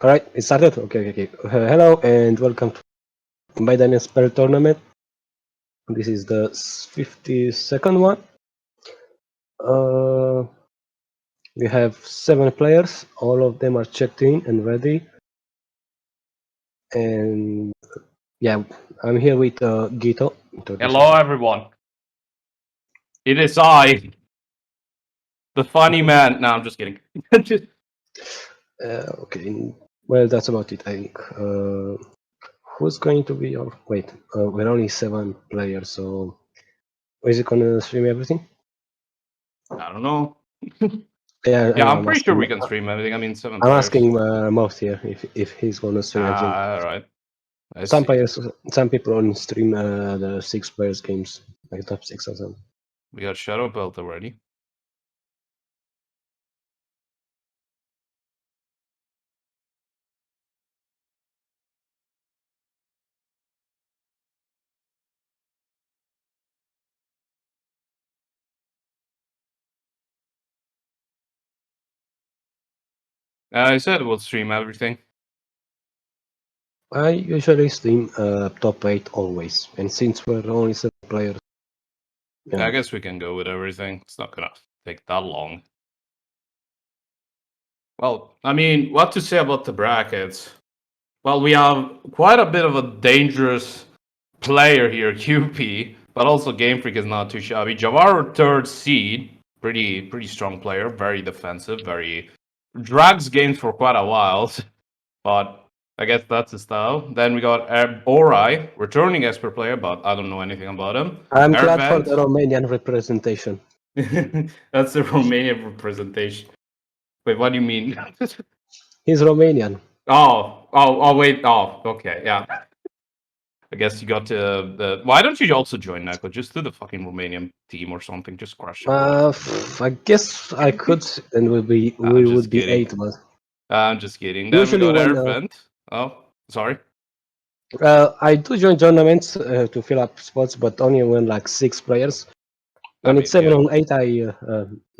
All right, it started. Okay. Hello and welcome to Maiden Spell Tournament. This is the 52nd one. Uh, we have 7 players. All of them are checked in and ready. And yeah, I'm here with Gito. Hello, everyone. It is I, the funny man. No, I'm just kidding. Okay, well, that's about it, I think. Who's going to be your... Wait, we're only 7 players, so... Is it gonna stream everything? I don't know. Yeah, Yeah, I'm I'm pretty sure asking. we can stream everything. I mean, 7 I'm players. asking Most here if he's gonna stream everything. All right. Let's Some see. players, some people only stream the 6 players games, like top 6 or something. We got Shadow Belt already. I said we'll stream everything. I usually stream top 8 always, and since we're only 7 players, I guess we can go with everything. It's not gonna take that long. Well, I mean, what to say about the brackets? Well, we have quite a bit of a dangerous player here, QP, but also Game Freak is not too shabby. Javar, third seed, pretty strong player, very defensive, very drags games for quite a while, but I guess that's his style. Then we got Orai, returning Esper player, but I don't know anything about him. I'm glad for Ervant. the Romanian representation. That's the Romanian representation. Wait, what do you mean? He's Romanian. Wait. Oh, okay, yeah. I guess you got to the. Why don't you also join Neko? Just do the fucking Romanian team or something. Just crush it. I guess I could, and we I'm would just be kidding. 8, but I'm just kidding. Then usually we got when Airvent. Oh, sorry. I do join tournaments to fill up spots, but only when like 6 players. When it's 7 yeah. on 8, I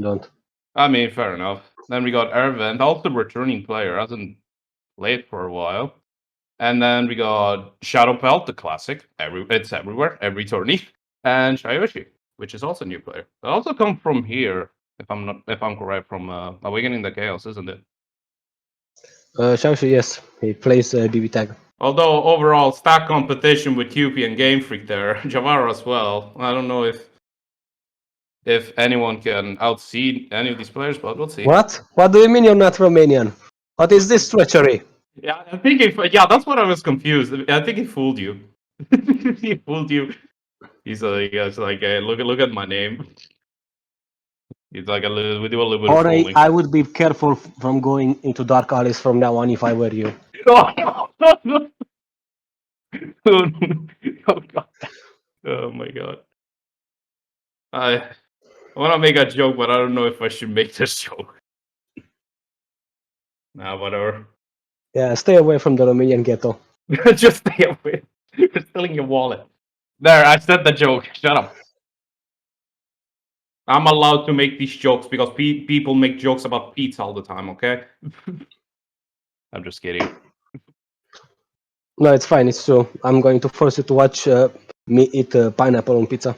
don't. I mean, fair enough. Then we got Airvent, also returning player, hasn't played for a while. And then we got Shadow Pelt, the classic. It's everywhere, every tourney. And Shayoshi, which is also a new player. They also come from here, if I'm correct, from Awakening the Chaos, isn't it? Xiaoshi, yes, he plays BB tag. Although overall stack competition with QP and Game Freak there, Javara as well. I don't know if anyone can outseed any of these players, but we'll see. What? What do you mean you're not Romanian? What is this treachery? Yeah, I think that's what I was confused. I think he fooled you. He fooled you. He's like, look at my name. He's like we do a little bit of Or fooling. I would be careful from going into dark alleys from now on if I were you. Oh, God. Oh my god. I want to make a joke, but I don't know if I should make this joke. Nah, whatever. Yeah, stay away from the Romanian ghetto. Just stay away. You're stealing your wallet. There, I said the joke. Shut up. I'm allowed to make these jokes because people make jokes about pizza all the time, okay? I'm just kidding. No, it's fine, it's true. I'm going to force you to watch me eat pineapple on pizza.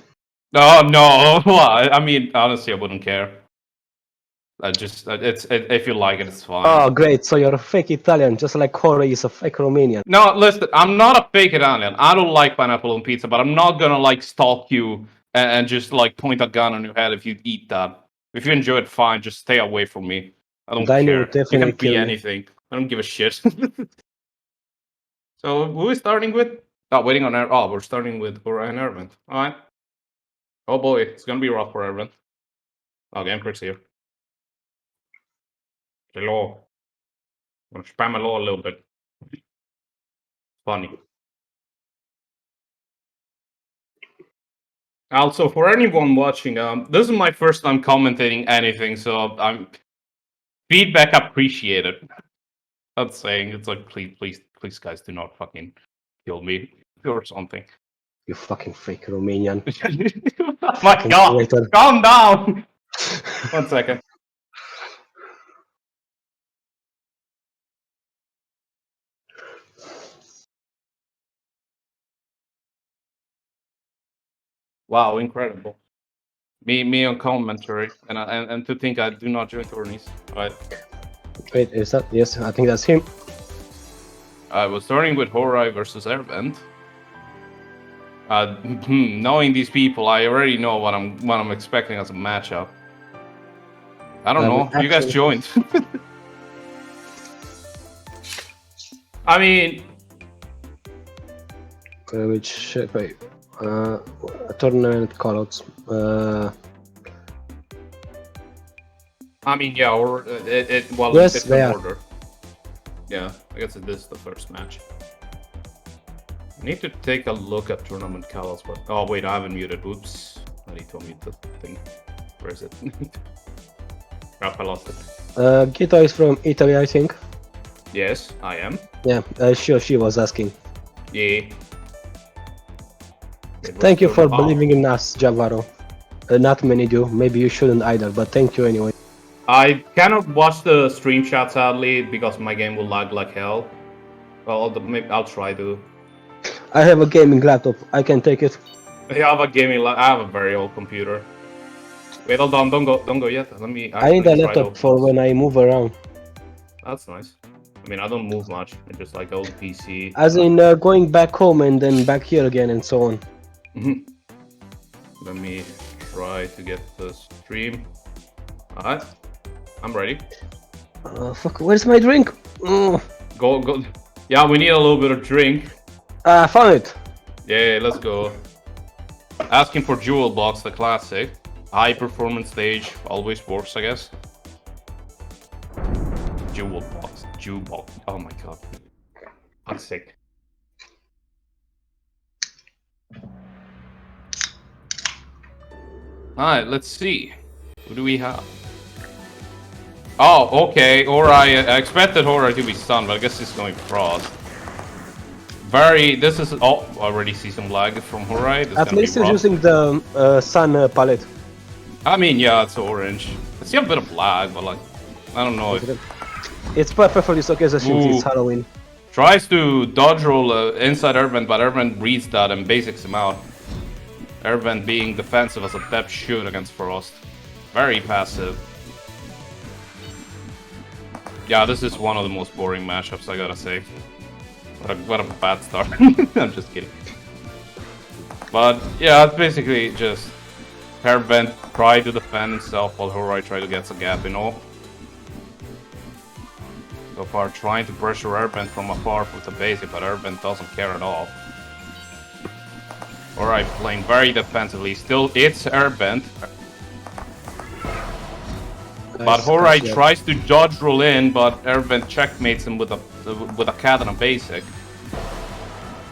Oh, no. Well, I mean, honestly, I wouldn't care. If you like it, it's fine. Oh, great. So you're a fake Italian, just like Corey is a fake Romanian. No, listen, I'm not a fake Italian. I don't like pineapple on pizza, but I'm not gonna like stalk you and just like point a gun on your head if you eat that. If you enjoy it, fine. Just stay away from me. I don't Danny care. would You definitely can be kill me. anything. I don't give a shit. So who are we starting with? Oh, waiting on Air. Oh, we're starting with Orion Ervin. All right. Oh boy, it's gonna be rough for Ervin. Oh, Game Freak's here. Hello. I'm gonna spam hello a little bit. Funny. Also, for anyone watching, this is my first time commentating anything, so I'm feedback appreciated. I'm saying it's like, please, guys, do not fucking kill me or something. You fucking fake Romanian. Oh my god, traitor. calm down. 1 second. Wow, incredible. Me on commentary, and to think I do not join tourneys. Right. Wait, is that? Yes, I think that's him. I was starting with Horai versus Airbend. Knowing these people, I already know what I'm expecting as a matchup. I don't know. You guys joined. I mean, which wait, tournament callouts. I mean, yeah, or well, Yes, it's they in are. order. Yeah, I guess this is the first match. I need to take a look at tournament calls, but oh wait, I haven't muted. Oops, I need to mute the thing. Where is it? Crap, I lost it. Gita is from Italy, I think. Yes, I am. Yeah, she was asking. Yeah. Thank you for believing in us, Javaro. Not many do. Maybe you shouldn't either, but thank you anyway. I cannot watch the stream chat sadly because my game will lag like hell. Well, maybe I'll try to. I have a gaming laptop. I can take it. I have a I have a very old computer. Wait, hold on, don't go yet. Let me. I need a laptop for when I move around. That's nice. I mean, I don't move much. It's just like old PC. As in going back home and then back here again and so on. Let me try to get the stream. Alright, I'm ready. Fuck, where's my drink? Go. Yeah, we need a little bit of drink. I found it. Yeah, let's go. Asking for Jewel Box, the classic. High performance stage always works, I guess. Jewel Box. Oh my god. I'm sick. Alright, let's see. Who do we have? Oh, okay. Horai. I expected Horai to be stunned, but I guess he's going Frost. This is... Oh, already see some lag from Horai. At least he's using the sun palette. I mean, yeah, it's orange. I see a bit of lag, but like... I don't know if... It's perfectly okay since it's Halloween. Tries to dodge roll inside Urban, but Urban reads that and basics him out. Urban being defensive as a depth shoot against Frost. Very passive. Yeah, this is one of the most boring matchups, I gotta say. What a bad start. I'm just kidding. But yeah, it's basically just Urban try to defend himself while Horai try to get a gap, you know. So far trying to pressure Urban from afar with the basic, but Urban doesn't care at all. Alright, playing very defensively. Still, it's Urban. But Horai tries to dodge roll in, but Urban checkmates him with a cat and a basic.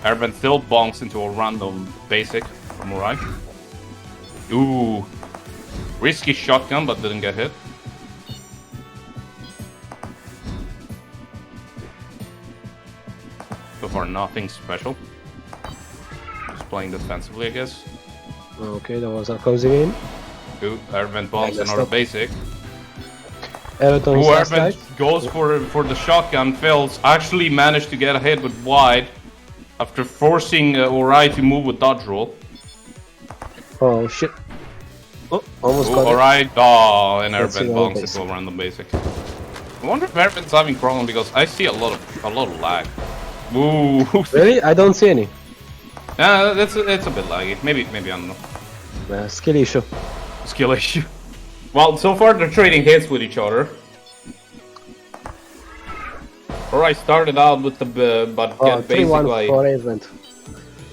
Urban still bonks into a random basic from Horai. Ooh. Risky shotgun, but didn't get hit. So far, nothing special. Just playing defensively, I guess. Okay, that was a cozy game. Ooh, Urban bonks another basic. Urban goes for the shotgun, fails. Actually managed to get a hit with wide after forcing Horai to move with dodge roll. Oh shit. Oh, almost got Alright, oh, and Urban bonks into a random basic. I wonder if Urban's having problem because I see a lot of lag. Ooh. Really? I don't see any. Yeah, it's a bit laggy. Maybe I don't know. Skill issue. Skill issue. Well, so far they're trading hits with each other. Alright, started out with the but get basically 3-1 for event.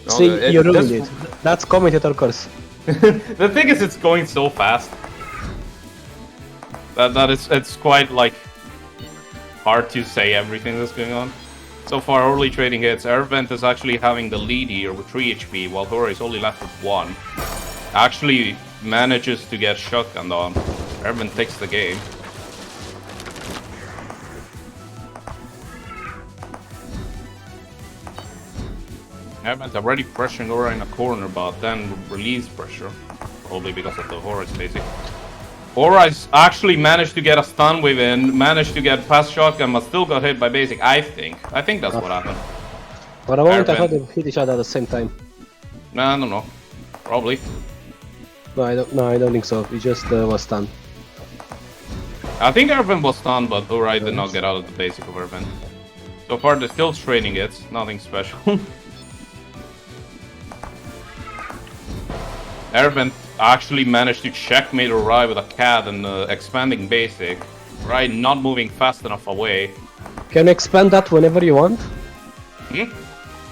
See, you ruined it. That's commentator curse. The thing is, it's going so fast that it's quite like hard to say everything that's going on. So far, early trading hits. Airvent is actually having the lead here with 3 HP, while Horai is only left with 1. Actually manages to get shotgunned on. Airvent takes the game. Airvent already pressuring Horai in a corner, but then release pressure. Probably because of the Horai's basic. Horai's actually managed to get a stun within, managed to get past shotgun, but still got hit by basic, I think. I think that's what happened. For a moment I thought they hit each other at the same time. Nah, I don't know. Probably. No, I don't think so. He just was stunned. I think Ervin was stunned, but Urai did not get out of the basic of Ervin. So far, they're still trading it. Nothing special. Ervin actually managed to checkmate Urai with a CAD and expanding basic. Urai not moving fast enough away. Can you expand that whenever you want? Hmm?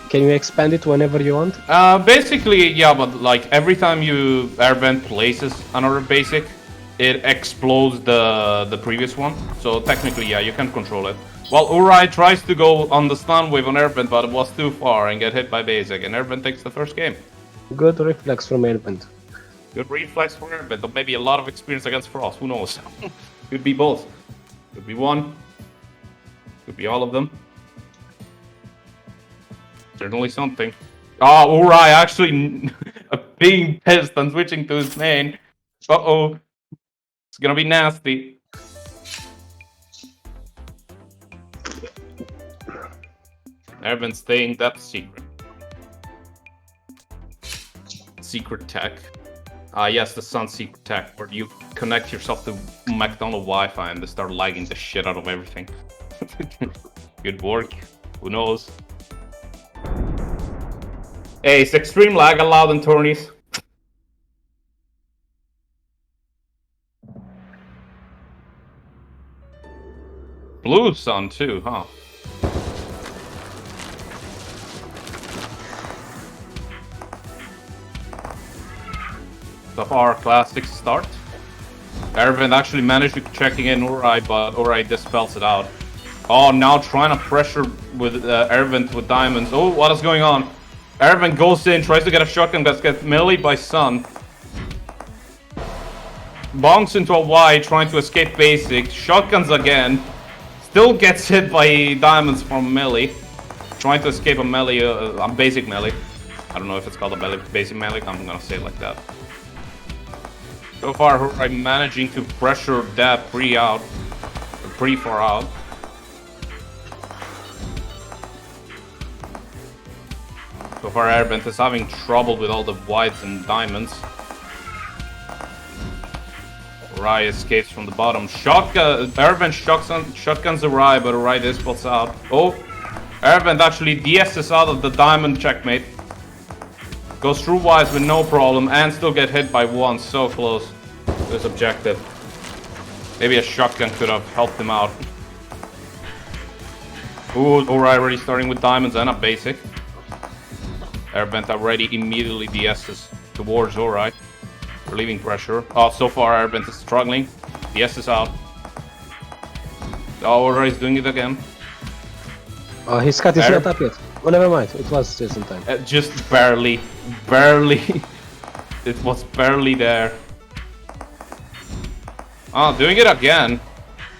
Can you expand it whenever you want? Basically, yeah, but like every time you Ervin places another basic, it explodes the previous one. So technically, yeah, you can control it. While Urai tries to go on the stun wave on Ervin, but it was too far and get hit by basic, and Ervin takes the first game. Good reflex from Airbend. Good reflex for Ervin, but maybe a lot of experience against Frost. Who knows? Could be both. Could be one. Could be all of them. Certainly something. Oh, Urai actually being pissed and switching to his main. Uh-oh. It's gonna be nasty. Ervin staying that secret. Secret tech. Yes, the Sun secret tech, where you connect yourself to McDonald's Wi-Fi and they start lagging the shit out of everything. Good work. Who knows? Hey, is extreme lag allowed in tourneys? Blue Sun too, huh? So far, classic start. Ervin actually managed to checking in Urai, but Urai dispels it out. Oh, now trying to pressure with Ervin with diamonds. Oh, what is going on? Ervin goes in, tries to get a shotgun, but gets melee by Sun. Bonks into a Y, trying to escape basic. Shotguns again. Still gets hit by diamonds from melee. Trying to escape a melee, a basic melee. I don't know if it's called a basic melee, I'm gonna say it like that. So far, I'm managing to pressure that pretty far out. So far, Airbent is having trouble with all the whites and diamonds. Urai escapes from the bottom. Airbent shotguns Urai, but Urai dispels out. Oh, Airbent actually DS's out of the diamond checkmate. Goes through wise with no problem and still get hit by one. So close to his objective. Maybe a shotgun could have helped him out. Ooh, Urai already starting with diamonds and a basic. Airbent already immediately DS's towards Urai, relieving pressure. Oh, so far Airbent is struggling. DS is out. Oh, Urai is doing it again. His cut is not up yet. Oh, never mind. It was just in time. Just barely. It was barely there. Ah, doing it again.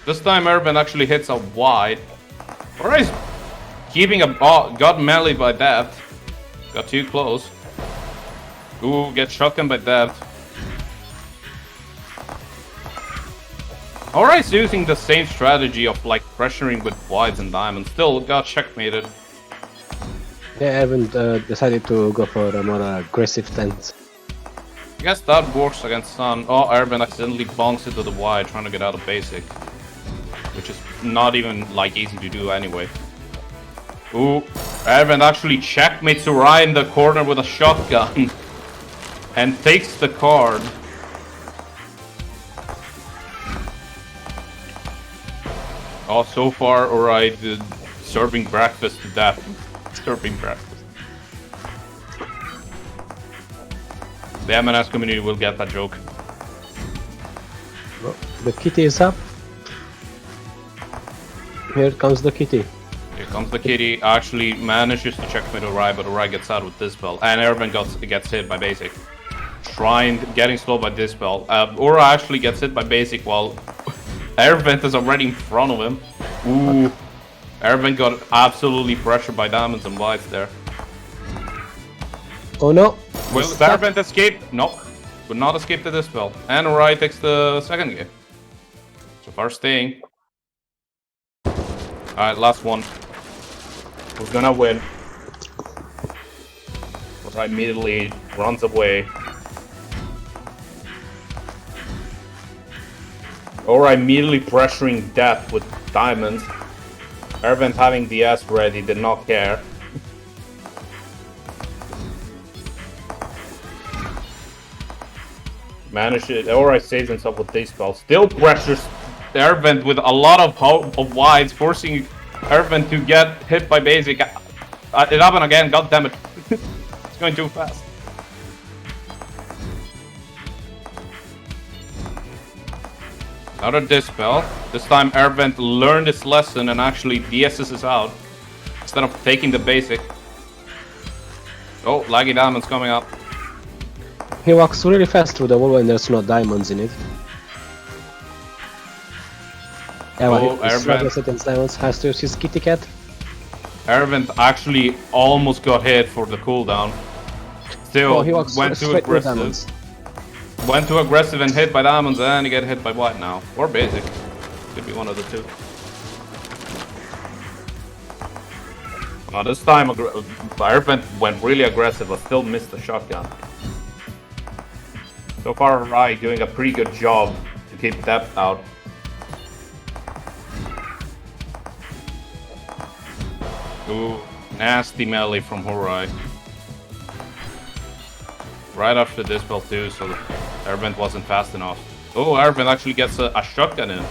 This time Airbent actually hits a wide. Urai is keeping a... Oh, got melee by that. Got too close. Ooh, get shotgun by that. Urai's using the same strategy of like pressuring with wides and diamonds. Still got checkmated. Yeah, Airbend decided to go for a more aggressive stance. I guess that works against Sun. Oh, Airbend accidentally bonks into the wide trying to get out of basic. Which is not even like easy to do anyway. Ooh, Airbend actually checkmates Urai in the corner with a shotgun. And takes the card. Oh, so far, Urai did serving breakfast to death. Serving breakfast. The MNS community will get that joke. Oh, the kitty is up. Here comes the kitty. Here comes the kitty. Actually manages to checkmate Urai, but Urai gets out with Dispel. And Airbend gets hit by basic. Getting slow by Dispel. Urai actually gets hit by basic while Airbend is already in front of him. Ooh. Airbend got absolutely pressured by diamonds and whites there. Oh no! Will Airbend escape? No. Would not escape the Dispel. And Urai takes the second game. So far staying. Alright, last one. We're gonna win. Urai immediately runs away. Or immediately pressuring death with diamonds. Ervent having the S ready, did not care. Managed it. Ori saves himself with these spells. Still pressures Ervent with a lot of wides, forcing Ervent to get hit by basic. It happened again, god damn it. It's going too fast. Another dispel. This time Ervent learned his lesson and actually DS's out instead of taking the basic. Oh, laggy diamonds coming up. He walks really fast through the wall when there's no diamonds in it. Yeah, Oh, he struggles against diamonds, has to use his kitty cat. Ervent actually almost got hit for the cooldown. Still, he walks went too straight through aggressive. diamonds. Went too aggressive and hit by diamonds, and he get hit by white now. Or basic. Could be one of the two. This time, Ervent went really aggressive, but still missed the shotgun. So far, Rai doing a pretty good job to keep depth out. Ooh, nasty melee from Horai. Right after this spell too, so Ervent wasn't fast enough. Oh, Ervent actually gets a shotgun in.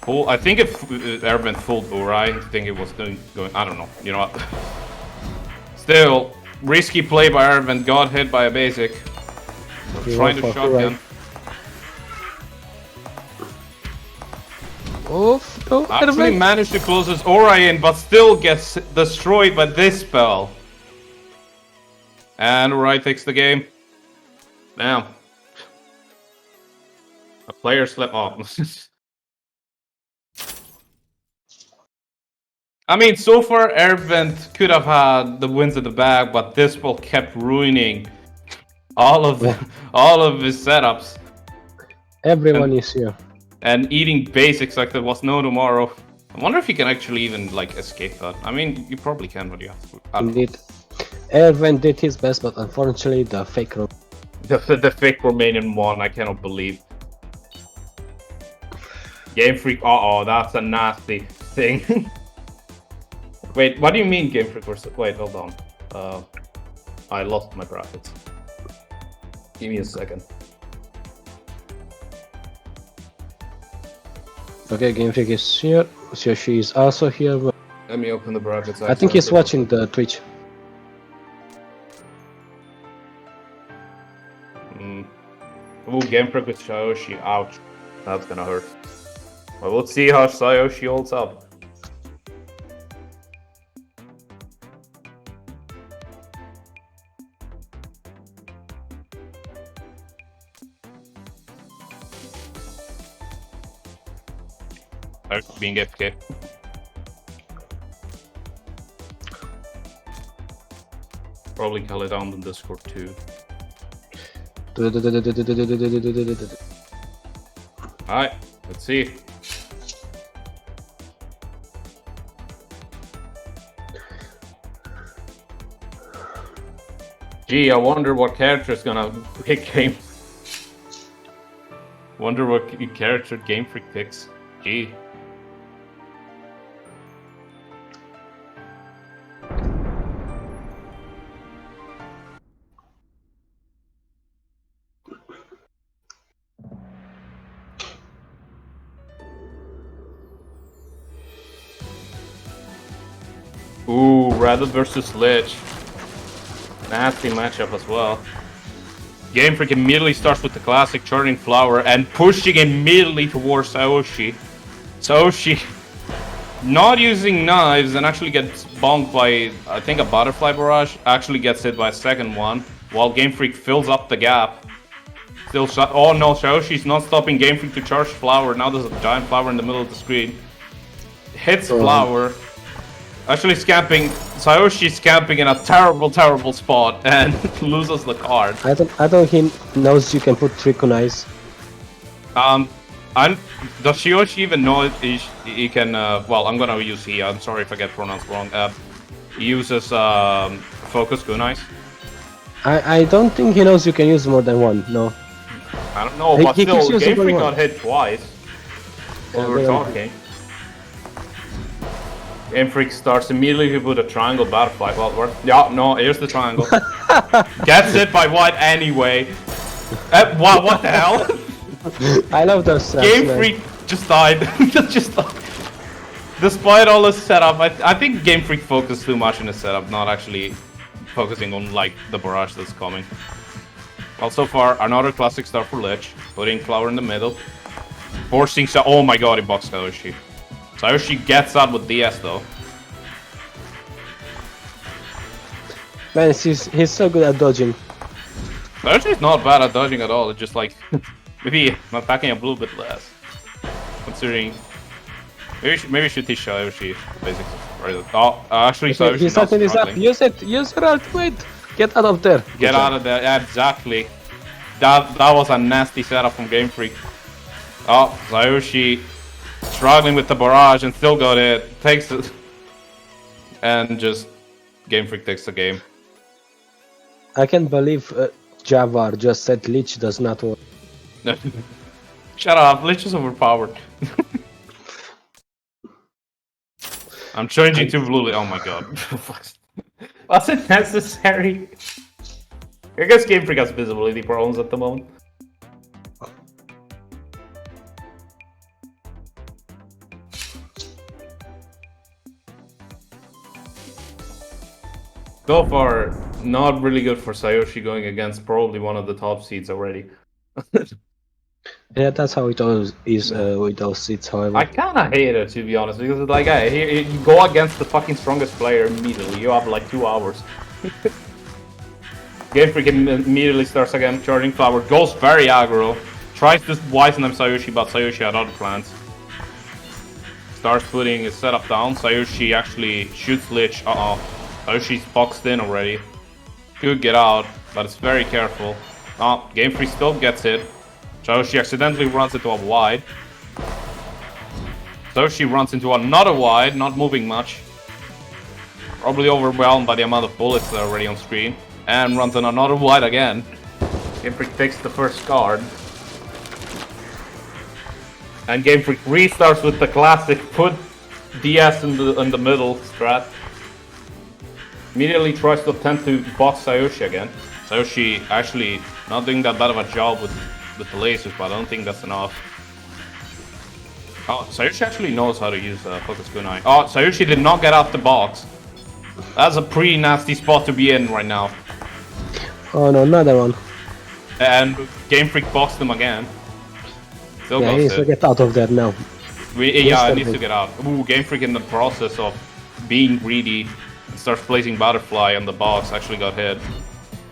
Full, I think if Ervent fooled Horai, I think it was going, I don't know, you know what. Still, risky play by Ervent, got hit by a basic. Trying to shotgun. Oof, no, Actually managed to close his aura in, but still gets destroyed by this spell. And Ori takes the game. Damn. A player slept off. I mean, so far Ervent could have had the wins in the bag, but this spell kept ruining all of his setups. Everyone is here. And eating basics like there was no tomorrow. I wonder if you can actually even like escape that. I mean, you probably can, but you have to. Indeed. Ervent did his best, but unfortunately the fake the fake Romanian won. I cannot believe. Game Freak. Uh-oh, that's a nasty thing. Wait, what do you mean Game Freak versus? Wait, hold on. I lost my brackets. Give me a second. Okay, Game Freak is here. So she is also here. Let me open the brackets. I think he's watching the Twitch. Ooh, Game Freak with Sayoshi. Ouch. That's gonna hurt. Well, we'll see how Sayoshi holds up. Being FK. Probably call it down on Discord too. Alright, let's see. Gee, I wonder what character is gonna pick game. Wonder what character Game Freak picks. Gee. Ooh, Rattle versus Lich. Nasty matchup as well. Game Freak immediately starts with the classic Charging Flower and pushing immediately towards Saoshi. Saoshi not using knives and actually gets bonked by, I think, a Butterfly Barrage. Actually gets hit by a second one, while Game Freak fills up the gap. Still shot. Oh no, Saoshi's not stopping Game Freak to charge Flower. Now there's a giant flower in the middle of the screen. Hits Flower. Actually scamping, Sayoshi's camping in a terrible, terrible spot and loses the card. I don't he knows you can put trick on ice. Does Shioshi even know he can, well, I'm gonna use he, I'm sorry if I get pronounced wrong. He uses Focus Gun Ice. I don't think he knows you can use more than one, no. I don't know, He- but he keeps still, using Game Freak one. got hit twice while we were but, talking. Game Freak starts immediately with a triangle butterfly. Well, yeah, no, here's the triangle. Gets hit by white anyway. Wow, what the hell? I love those traps, Game man. Freak just died. Just died. Despite all this setup, I think Game Freak focused too much on the setup, not actually focusing on like the barrage that's coming. Well, so far, another classic start for Lich, putting Flower in the middle. Forcing oh my god, he boxed Sayoshi. Sayoshi gets out with DS though. Man, he's so good at dodging. Sayoshi's not bad at dodging at all, it's just like, maybe I'm attacking a little bit less. Considering, maybe should teach Sayoshi basics. Oh, actually Sayoshi He's not setting this up. struggling. Use it. Use your ultimate. Get out of there. Get out of there, yeah, exactly. That was a nasty setup from Game Freak. Oh, Sayoshi struggling with the barrage and still got it. Takes it. And just Game Freak takes the game. I can't believe Javar just said Lich does not work. Shut up, Lich is overpowered. I'm changing to blue. Oh my god. Was it necessary? I guess Game Freak has visibility problems at the moment. So far, not really good for Sayoshi going against probably one of the top seeds already. Yeah, that's how it always is with those seats, however. I kinda hate it, to be honest, because it's like, hey, you go against the fucking strongest player immediately, you have like 2 hours. Game Freak immediately starts again, charging Flower, goes very aggro, tries to wisen them Sayoshi, but Sayoshi had other plans. Starts putting his setup down, Sayoshi actually shoots Lich, Sayoshi's boxed in already. Could get out, but it's very careful. Oh, Game Freak still gets hit. Sayoshi accidentally runs into a wide. Sayoshi runs into another wide, not moving much. Probably overwhelmed by the amount of bullets that are already on screen. And runs on another wide again. Game Freak takes the first card. And Game Freak restarts with the classic put DS in the middle strat. Immediately tries to attempt to box Sayoshi again. Sayoshi actually not doing that bad of a job with the lasers, but I don't think that's enough. Oh, Sayoshi actually knows how to use Focus Kunai. Oh, Sayoshi did not get out the box. That's a pretty nasty spot to be in right now. Oh no, another one. And Game Freak boxed him again. Still Yeah, he needs to get out of there now. Yeah, it needs to get out. Ooh, Game Freak in the process of being greedy and starts placing Butterfly on the box actually got hit.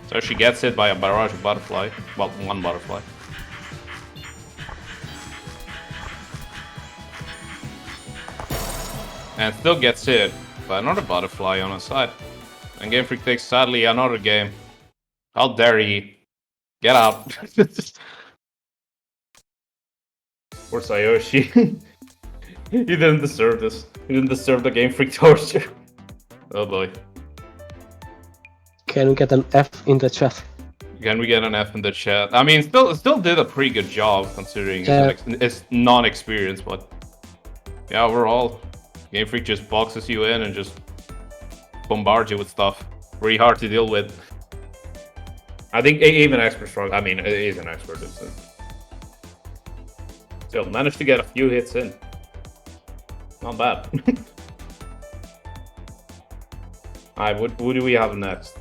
So she gets hit by a barrage of Butterfly. Well, one Butterfly. And still gets hit by another Butterfly on his side. And Game Freak takes, sadly, another game. How dare he? Get out. Poor Sayoshi. He didn't deserve this. He didn't deserve the Game Freak torture. Oh boy. Can we get an F in the chat? Can we get an F in the chat? I mean, still did a pretty good job considering it's non-experienced, but yeah, overall, Game Freak just boxes you in and just bombards you with stuff. Pretty hard to deal with. I think even expert strong. I mean, he's an expert. Still managed to get a few hits in. Not bad. Alright, what do we have next?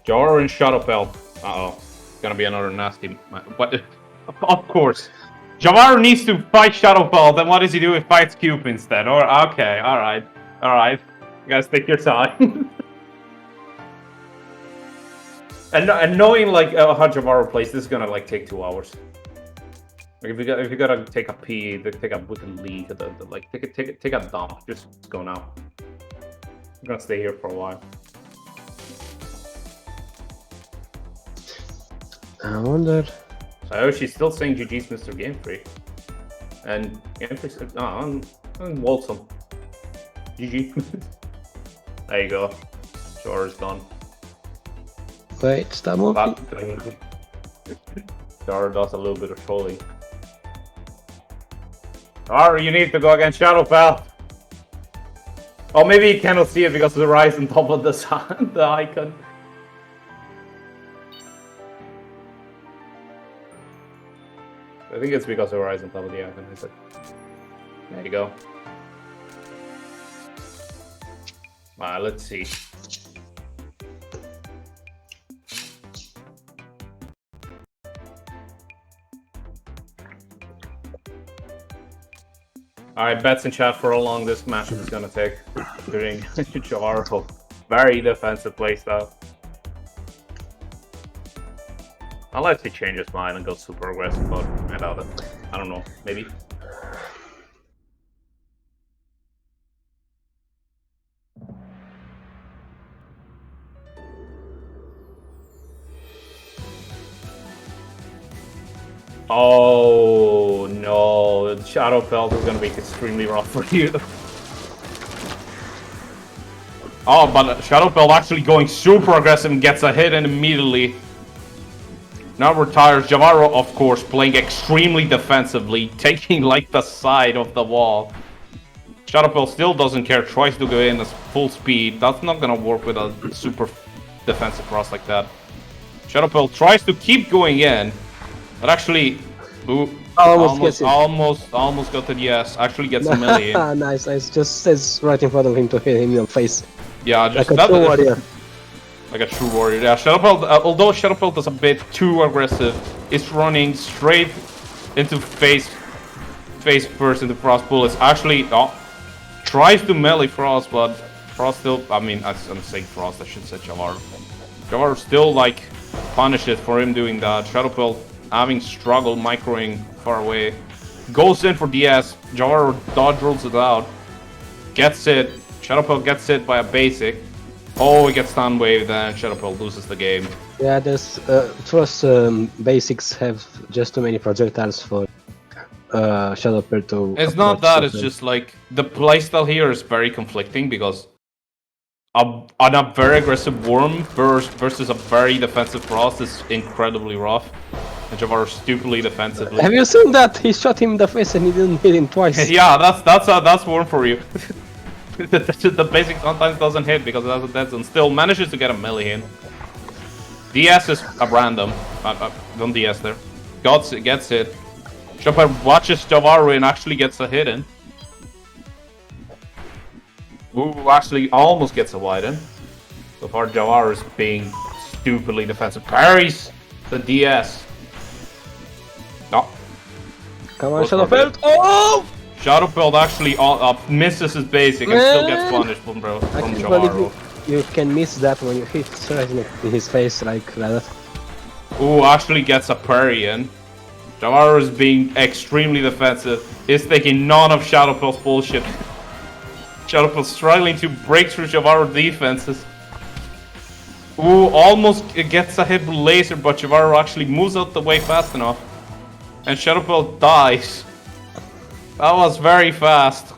Jar and Shadowfell. Uh-oh. It's gonna be another nasty... What? Of course. Javar needs to fight Shadowfell, then what does he do? He fights Cube instead. Or okay, alright. Alright. You guys take your time. and knowing like how Javar plays, this is gonna like take 2 hours. Like if you gotta take a pee, take a wicked leak, like take a dump, just go now. I'm gonna stay here for a while. I wonder. Sayoshi's still saying GG's Mr. Game Freak. And Game Freak said, oh, I'm Walsum. GG. There you go. Sure is gone. Wait, stop moving. Jawar does a little bit of trolling. Or you need to go against Shadowfell. Or maybe you cannot see it because of the rise on top of the sun, the icon. I think it's because of the rise on top of the icon, is it? There you go. Let's see. Alright, bets in chat for how long this match is gonna take. Doing Jawar, very defensive playstyle. Unless he changes mind and goes super aggressive, but I doubt it. I don't know, maybe. Oh no, the Shadow Belt is gonna be extremely rough for you. Oh, but Shadow Belt actually going super aggressive and gets a hit and immediately now retires. Javaro, of course, playing extremely defensively, taking like the side of the wall. Shadow Belt still doesn't care, tries to go in at full speed. That's not gonna work with a super defensive cross like that. Shadow Belt tries to keep going in. But actually, almost got the yes. Actually gets a melee. Nice. Just says right in front of him to hit him in the face. Yeah, just like a true warrior. Like a true warrior. Yeah, Shadowpelt, although Shadowpelt is a bit too aggressive, is running straight into face first into Frost bullets. Actually, tries to melee Frost, but Frost still. I mean, I'm saying Frost. I should say Javar. Javar still like punishes for him doing that. Shadowpelt having struggled microing far away, goes in for DS. Javar dodge rolls it out, gets it. Shadowpelt gets hit by a basic. Oh, he gets stun waved, and Shadowpelt loses the game. Yeah, there's first basics have just too many projectiles for Shadowpelt to. It's not that. It's just like the playstyle here is very conflicting because on a very aggressive Worm versus a very defensive Frost is incredibly rough. And Javar stupidly defensively. Have you seen that? He shot him in the face and he didn't hit him twice. Yeah, that's Worm for you. The basic sometimes doesn't hit because it has a dead zone. Still manages to get a melee in. DS is a random. Don't DS there. Gets hit. Chopper watches Javaru and actually gets a hit in. Ooh, actually almost gets a wide in. So far Javaru is being stupidly defensive. Parries the DS. Oh. Come on, Shadowpelt! Oh! Shadowpelt actually misses his basic and still gets punished from Javaru. You can miss that when you hit right in his face like that. Ooh, actually gets a parry in. Javaru is being extremely defensive. Is taking none of Shadowpelt's bullshit. Shadowpelt struggling to break through Javaru's defenses. Ooh, almost gets a hit with laser, but Javaru actually moves out the way fast enough. And Shadowpelt dies. That was very fast.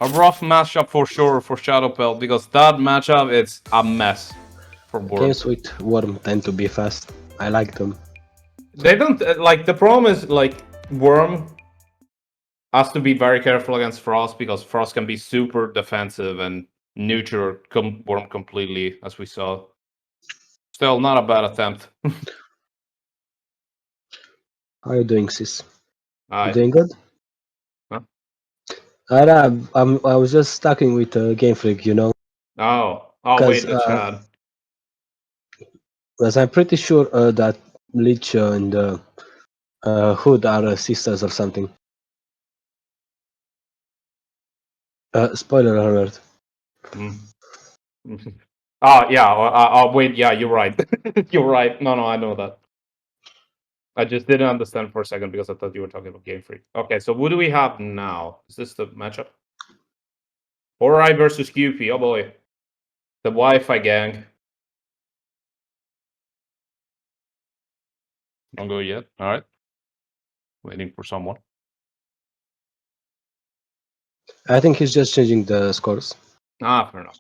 A rough matchup for sure for Shadowpelt because that matchup is a mess for Worm. Games with Worm tend to be fast. I like them. They don't like the problem is like Worm has to be very careful against Frost because Frost can be super defensive and neuter Worm completely, as we saw. Still not a bad attempt. How are you doing, sis? You doing good? Huh? I was just talking with Game Freak, you know. Oh, wait, the chat. Because I'm pretty sure that Lich and Hood are sisters or something. Spoiler alert. Yeah. Wait. Yeah, you're right. You're right. No, I know that. I just didn't understand for a second because I thought you were talking about Game Freak. Okay, so what do we have now? Is this the matchup? Ori versus QP. Oh boy, the Wi-Fi gang. Don't go yet. All right. Waiting for someone. I think he's just changing the scores. Fair enough.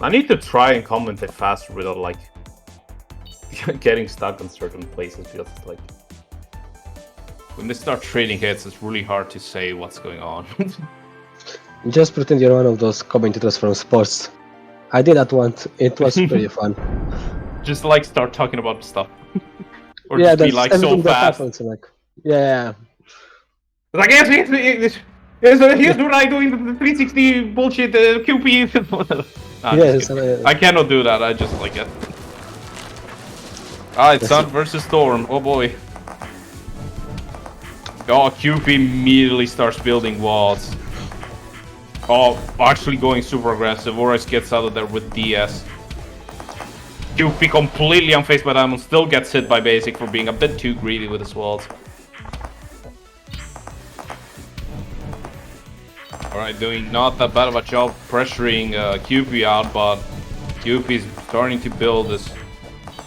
I need to try and commentate faster without like getting stuck in certain places because it's like when they start trading hits, it's really hard to say what's going on. Just pretend you're one of those commentators from sports. I did that once. It was pretty fun. Just like start talking about stuff, or Yeah, just be that's like so everything that fast. happens. Like, yeah. Like yes, here's what I do in the 360 bullshit QP. Nah, Yes. I cannot do that. I just like it. Alright, Sun versus Storm. Oh boy. Oh, QP immediately starts building walls. Oh, actually going super aggressive. Oris gets out of there with DS. QP completely unfazed by Diamond, still gets hit by Basic for being a bit too greedy with his walls. Alright, doing not that bad of a job pressuring QP out, but QP is starting to build this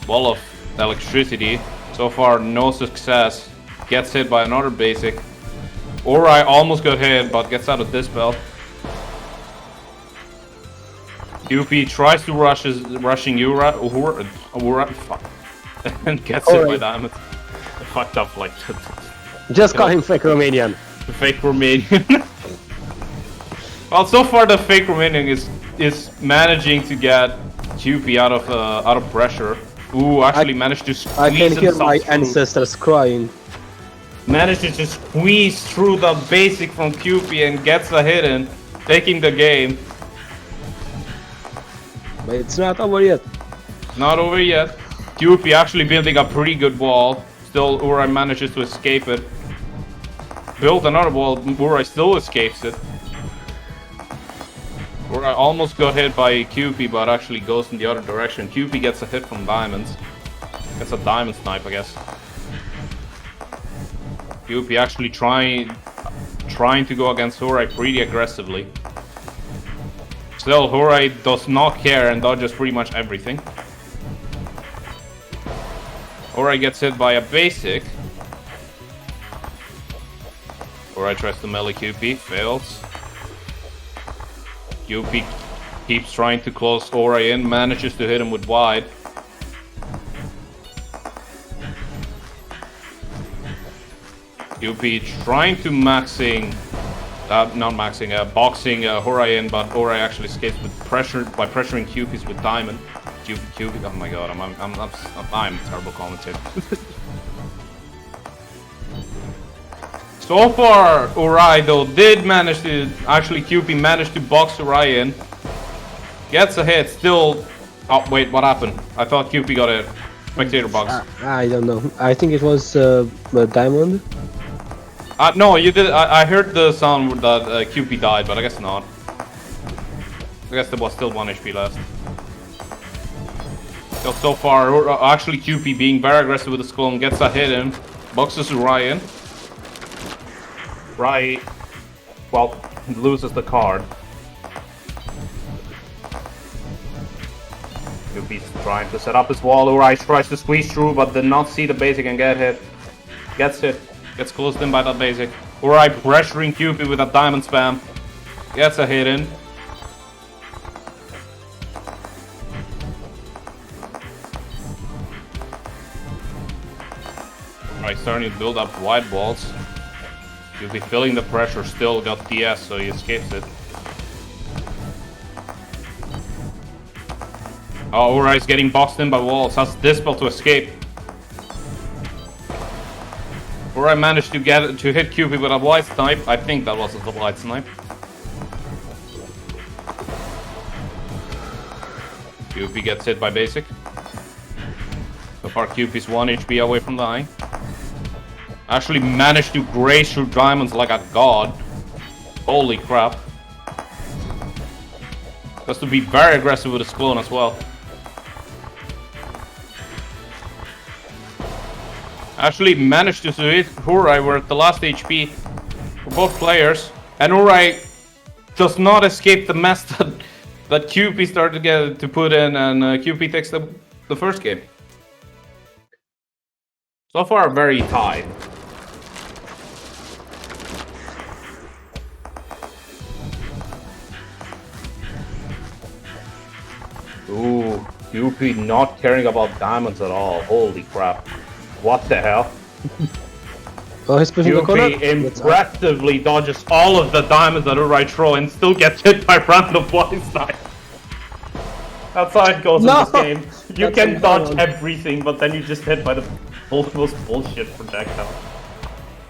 wall of electricity. So far, no success. Gets hit by another Basic. Ori almost got hit, but gets out of Dispel. QP tries to rushing Ura, fuck, and gets hit by Diamond. Fucked up like Just call him fake Romanian. the fake Romanian. Well, so far the fake Romanian is managing to get QP out of pressure. Ooh, actually managed to squeeze I can hear my through. ancestors crying. Managed to just squeeze through the Basic from QP and gets a hit in, taking the game. But it's not over yet. Not over yet. QP actually building a pretty good wall. Still, Uri manages to escape it. Built another wall, Uri still escapes it. Uri almost got hit by QP, but actually goes in the other direction. QP gets a hit from Diamonds. Gets a Diamond snipe, I guess. QP actually trying to go against Uri pretty aggressively. Still, Uri does not care and dodges pretty much everything. Uri gets hit by a Basic. Uri tries to melee QP, fails. QP keeps trying to close Uri in, manages to hit him with wide. QP trying to boxing Uri in, but Uri actually escapes with by pressuring QPs with Diamond. QP, oh my god, I'm a terrible commentator. So far, Uri though did manage to QP managed to box Uri in. Gets a hit, still. Oh wait, what happened? I thought QP got a spectator box. I don't know. I think it was Diamond. No, you did. I heard the sound that QP died, but I guess not. I guess there was still 1 HP left. So far, actually QP being very aggressive with the skull and gets a hit in. Boxes Ryan. Right. Well, loses the card. QP's trying to set up his wall. Uri tries to squeeze through, but did not see the Basic and get hit. Gets hit. Gets closed in by that Basic. Uri pressuring QP with a Diamond spam. Gets a hit in. Uri starting to build up wide balls. QP feeling the pressure, still got DS, so he escapes it. Oh, Uri's getting boxed in by walls. Has Dispel to escape. Uri managed to hit QP with a wide snipe. I think that was a wide snipe. QP gets hit by Basic. So far QP's 1 HP away from dying. Actually managed to graze through diamonds like a god. Holy crap. Has to be very aggressive with his clone as well. Actually managed to hit Uri. We're at the last HP for both players. And Uri does not escape the mess that QP started to put in, and QP takes the first game. So far, very tied. Ooh, UP not caring about diamonds at all. Holy crap. What the hell? Oh, he's pushing the UP corner. That's out. impressively dodges all of the diamonds that Urai throw and still gets hit by random body snipe. That's how it goes in No! this game. You That's can a dodge down. everything, but then you just hit by the most bullshit projectile.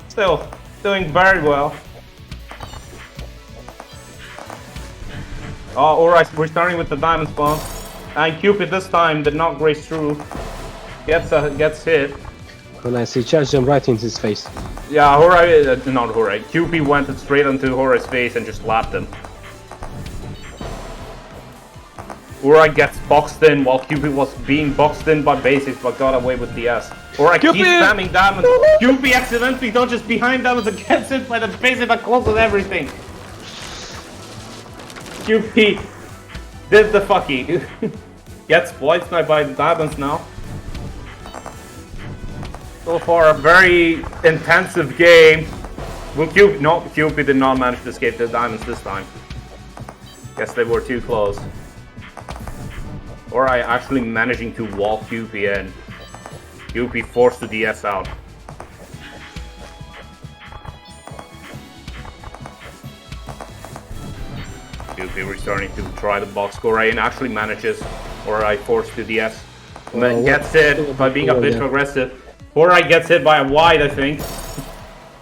Still, doing very well. Oh, alright, we're starting with the diamond spawn. And Cupid this time did not grace through. Gets hit. Oh, nice. He charged him right into his face. Yeah, Horai, not Horai. Cupid went straight into Horai's face and just slapped him. Urai gets boxed in while Cupid was being boxed in by basics but got away with DS. Urai keeps spamming diamonds. Cupid accidentally dodges behind diamonds and gets hit by the basic that closes everything. Cupid did the fucky. Gets void sniped by diamonds now. So far, a very intensive game. Well, Cupid did not manage to escape the diamonds this time. Guess they were too close. Or I actually managing to wall QP in. QP forced to DS out. QP returning to try the box score and actually manages. Or I forced to DS. Gets hit by being a bit aggressive. Horai gets hit by a wide, I think.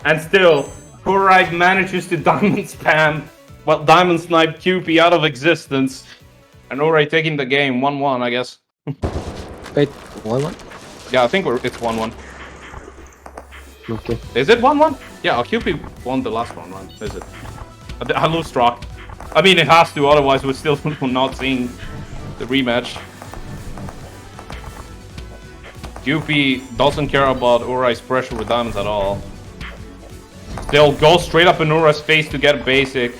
And still, Horai manages to diamond spam. Well, diamond snipe QP out of existence. And Horai taking the game 1-1, I guess. Wait, 1-1? Yeah, I think it's 1-1. Okay. Is it 1-1? Yeah, QP won the last one, right? Is it? I lose track. I mean, it has to, otherwise we're still not seeing the rematch. QP doesn't care about Urai's pressure with diamonds at all. They'll go straight up in Urai's face to get basic.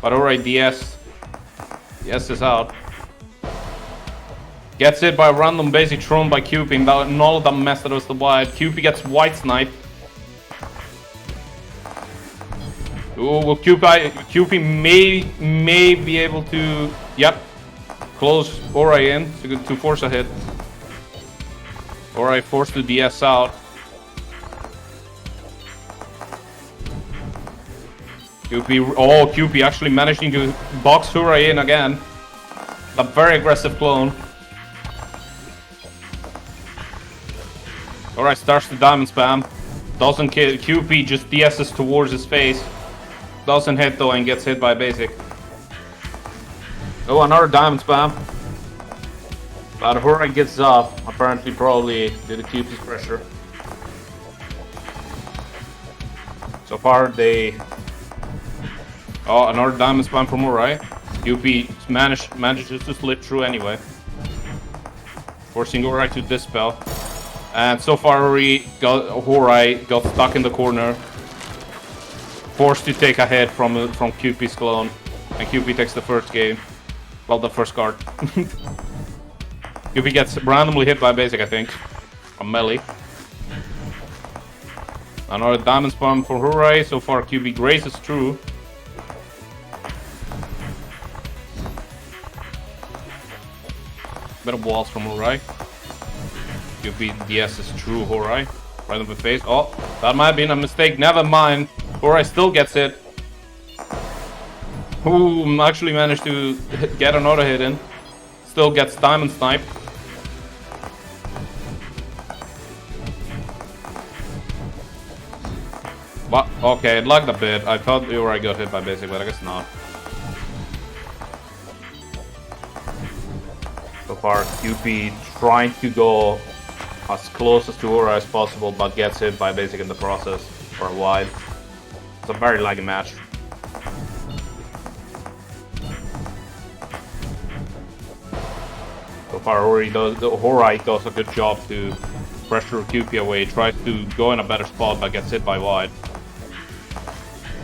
But Urai DS is out. Gets hit by a random basic thrown by QP. None of them messed with the wide. QP gets white snipe. Ooh, well, QP may be able to, close Urai in to force a hit. Urai forced to DS out. QP actually managing to box Urai in again. A very aggressive clone. Urai starts the diamond spam. Doesn't kill. QP just DS's towards his face. Doesn't hit though and gets hit by basic. Oh, another diamond spam. But Urai gets up. Apparently, probably due to QP's pressure. So far, they. Oh, another diamond spam from Urai. QP manages to slip through anyway. Forcing Urai to dispel. And so far Urai got stuck in the corner. Forced to take a hit from QP's clone. And QP takes the first game. Well, the first card. QP gets randomly hit by basic, I think. From melee. Another diamond spam for Urai. So far QP graces through. Bit of walls from Urai. QP DS is true Urai. Right on the face. Oh, that might have been a mistake. Never mind. Urai still gets hit. Who actually managed to get another hit in. Still gets diamond snipe. What? Okay, it lagged a bit. I thought Urai got hit by basic, but I guess not. So far, QP trying to go as close as to Urai as possible, but gets hit by basic in the process, or wide. It's a very laggy match. So far, Urai does a good job to pressure QP away, tries to go in a better spot, but gets hit by wide.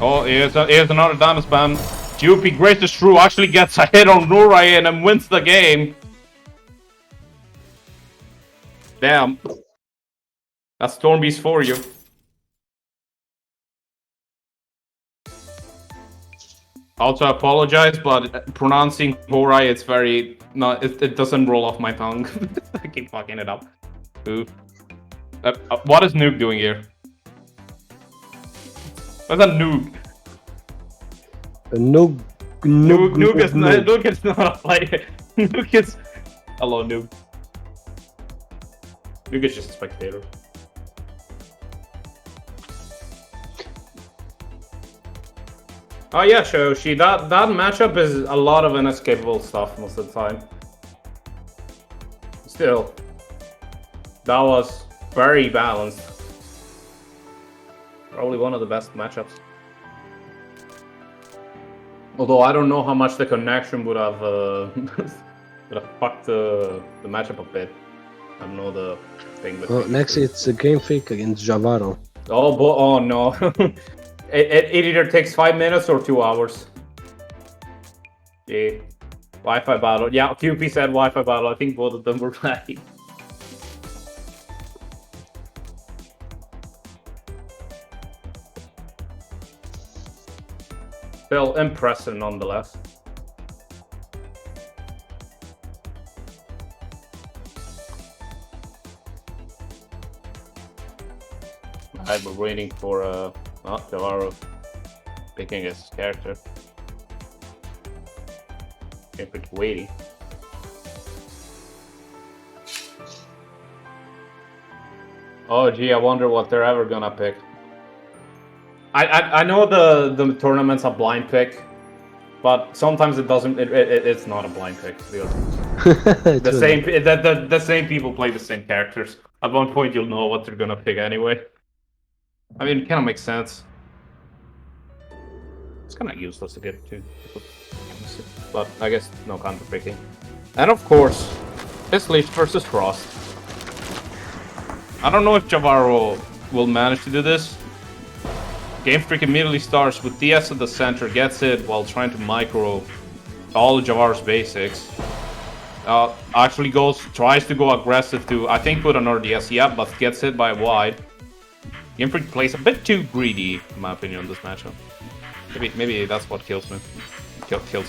Oh, here's another diamond spam. QP graces through, actually gets a hit on Urai and wins the game. Damn. That's Stormbeast for you. Also apologize, but pronouncing Horai, it's very not. It doesn't roll off my tongue. I keep fucking it up. Ooh. What is Nuke doing here? What's a Nuke? Nuke. Nuke is not. Nuke is not a player. Nuke is. Hello, Nuke. Nuke is just a spectator. Oh yeah, Shoshi. That matchup is a lot of inescapable stuff most of the time. Still, that was very balanced. Probably one of the best matchups. Although I don't know how much the connection would have fucked the matchup a bit. I don't know the thing. Well, next it's a Game Freak against Javaro. Oh no. It either takes 5 minutes or 2 hours. Yeah. Wi-Fi battle. Yeah, QP said Wi-Fi battle. I think both of them were right. Still impressive nonetheless. Alright, we're waiting for Javaro picking his character. Pretty waiting. Oh gee, I wonder what they're ever gonna pick. I know the tournament's a blind pick, but sometimes it doesn't. It's not a blind pick. The same people play the same characters. At one point, you'll know what they're gonna pick anyway. I mean, it kind of makes sense. It's kind of useless to get to, but I guess no counter picking. And of course, it's Leech versus Frost. I don't know if Javaro will manage to do this. Game Freak immediately starts with DS at the center, gets it while trying to micro all of Javaro's basics. Actually tries to go aggressive to, I think, put another DS, yeah, but gets hit by a wide. Game Freak plays a bit too greedy, in my opinion, on this matchup. Maybe that's what kills him. Kills him.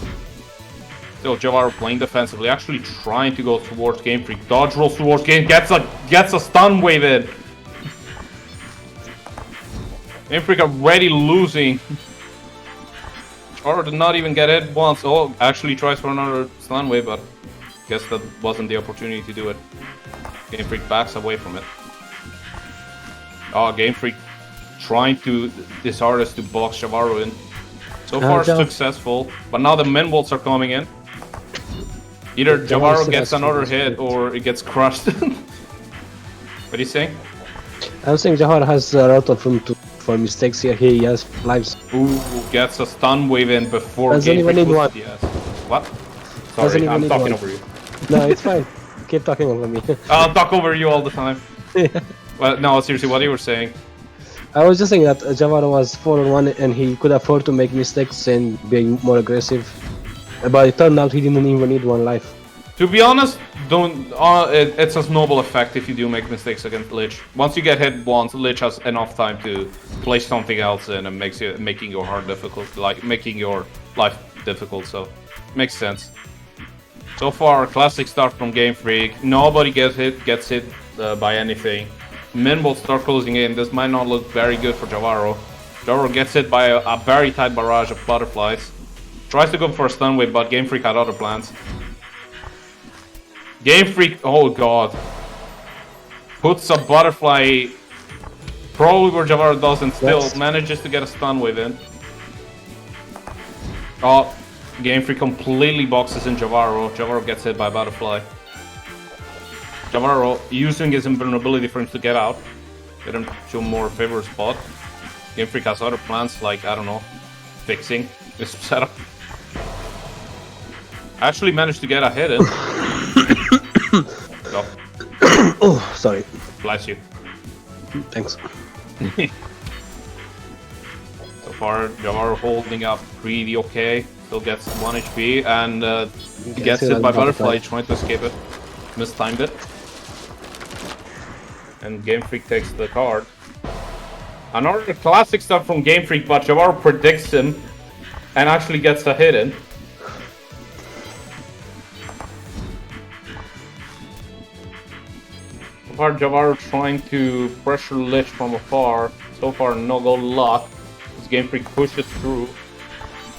Still, Javaro playing defensively, actually trying to go towards Game Freak. Dodge rolls towards Game, gets a stun wave in. Game Freak already losing. Javaro did not even get hit once. Oh, actually tries for another stun wave, but guess that wasn't the opportunity to do it. Game Freak backs away from it. Oh, Game Freak trying to his hardest to box Javaro in. So far successful, but now the min bolts are coming in. Either Javaro gets another hit or it gets crushed. What are you saying? I was saying Javaro has a lot of room for mistakes here. He has lives. Ooh, gets a stun wave in before Doesn't even need one. Yes. What? Sorry, I'm talking over you. No, it's fine. Keep talking over me. I'll talk over you all the time. Well, no, seriously, what you were saying? I was just saying that Javaro was 4-on-1 and he could afford to make mistakes and being more aggressive. But it turned out he didn't even need one life. To be honest, it's a snowball effect if you do make mistakes against Lich. Once you get hit once, Lich has enough time to play something else in and making your heart difficult, like making your life difficult. So, makes sense. So far, classic start from Game Freak. Nobody gets hit by anything. Min will start closing in. This might not look very good for Javaro. Javaro gets hit by a very tight barrage of butterflies. Tries to go for a stun wave, but Game Freak had other plans. Game Freak, oh god. Puts a butterfly probably where Javaro doesn't, still manages to get a stun wave in. Oh, Game Freak completely boxes in Javaro. Javaro gets hit by a butterfly. Javaro using his invulnerability for him to get out. Get him to a more favorable spot. Game Freak has other plans like, I don't know, fixing this setup. Actually managed to get a hit in. Stop. Oh, sorry. Bless you. Thanks. So far, Javaro holding up pretty okay. Still gets 1 HP and gets hit by Butterfly trying to escape it. Mistimed it. And Game Freak takes the card. Another classic stuff from Game Freak, but Javaro predicts him. and actually gets a hit in. So far, Javaru trying to pressure Lich from afar. So far, no go luck. This Game Freak pushes through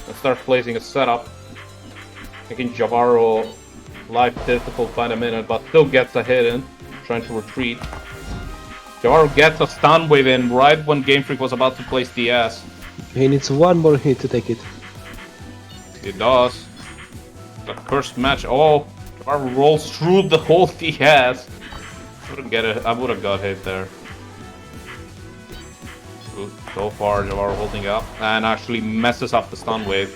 and starts placing a setup, making Javaru life difficult by the minute, but still gets a hit in, trying to retreat. Javaru gets a stun wave in right when Game Freak was about to place DS. He needs one more hit to take it. He does. The cursed match. Oh, Javaru rolls through the whole DS. Wouldn't get it. I would have got hit there. So far, Javaru holding up and actually messes up the stun wave.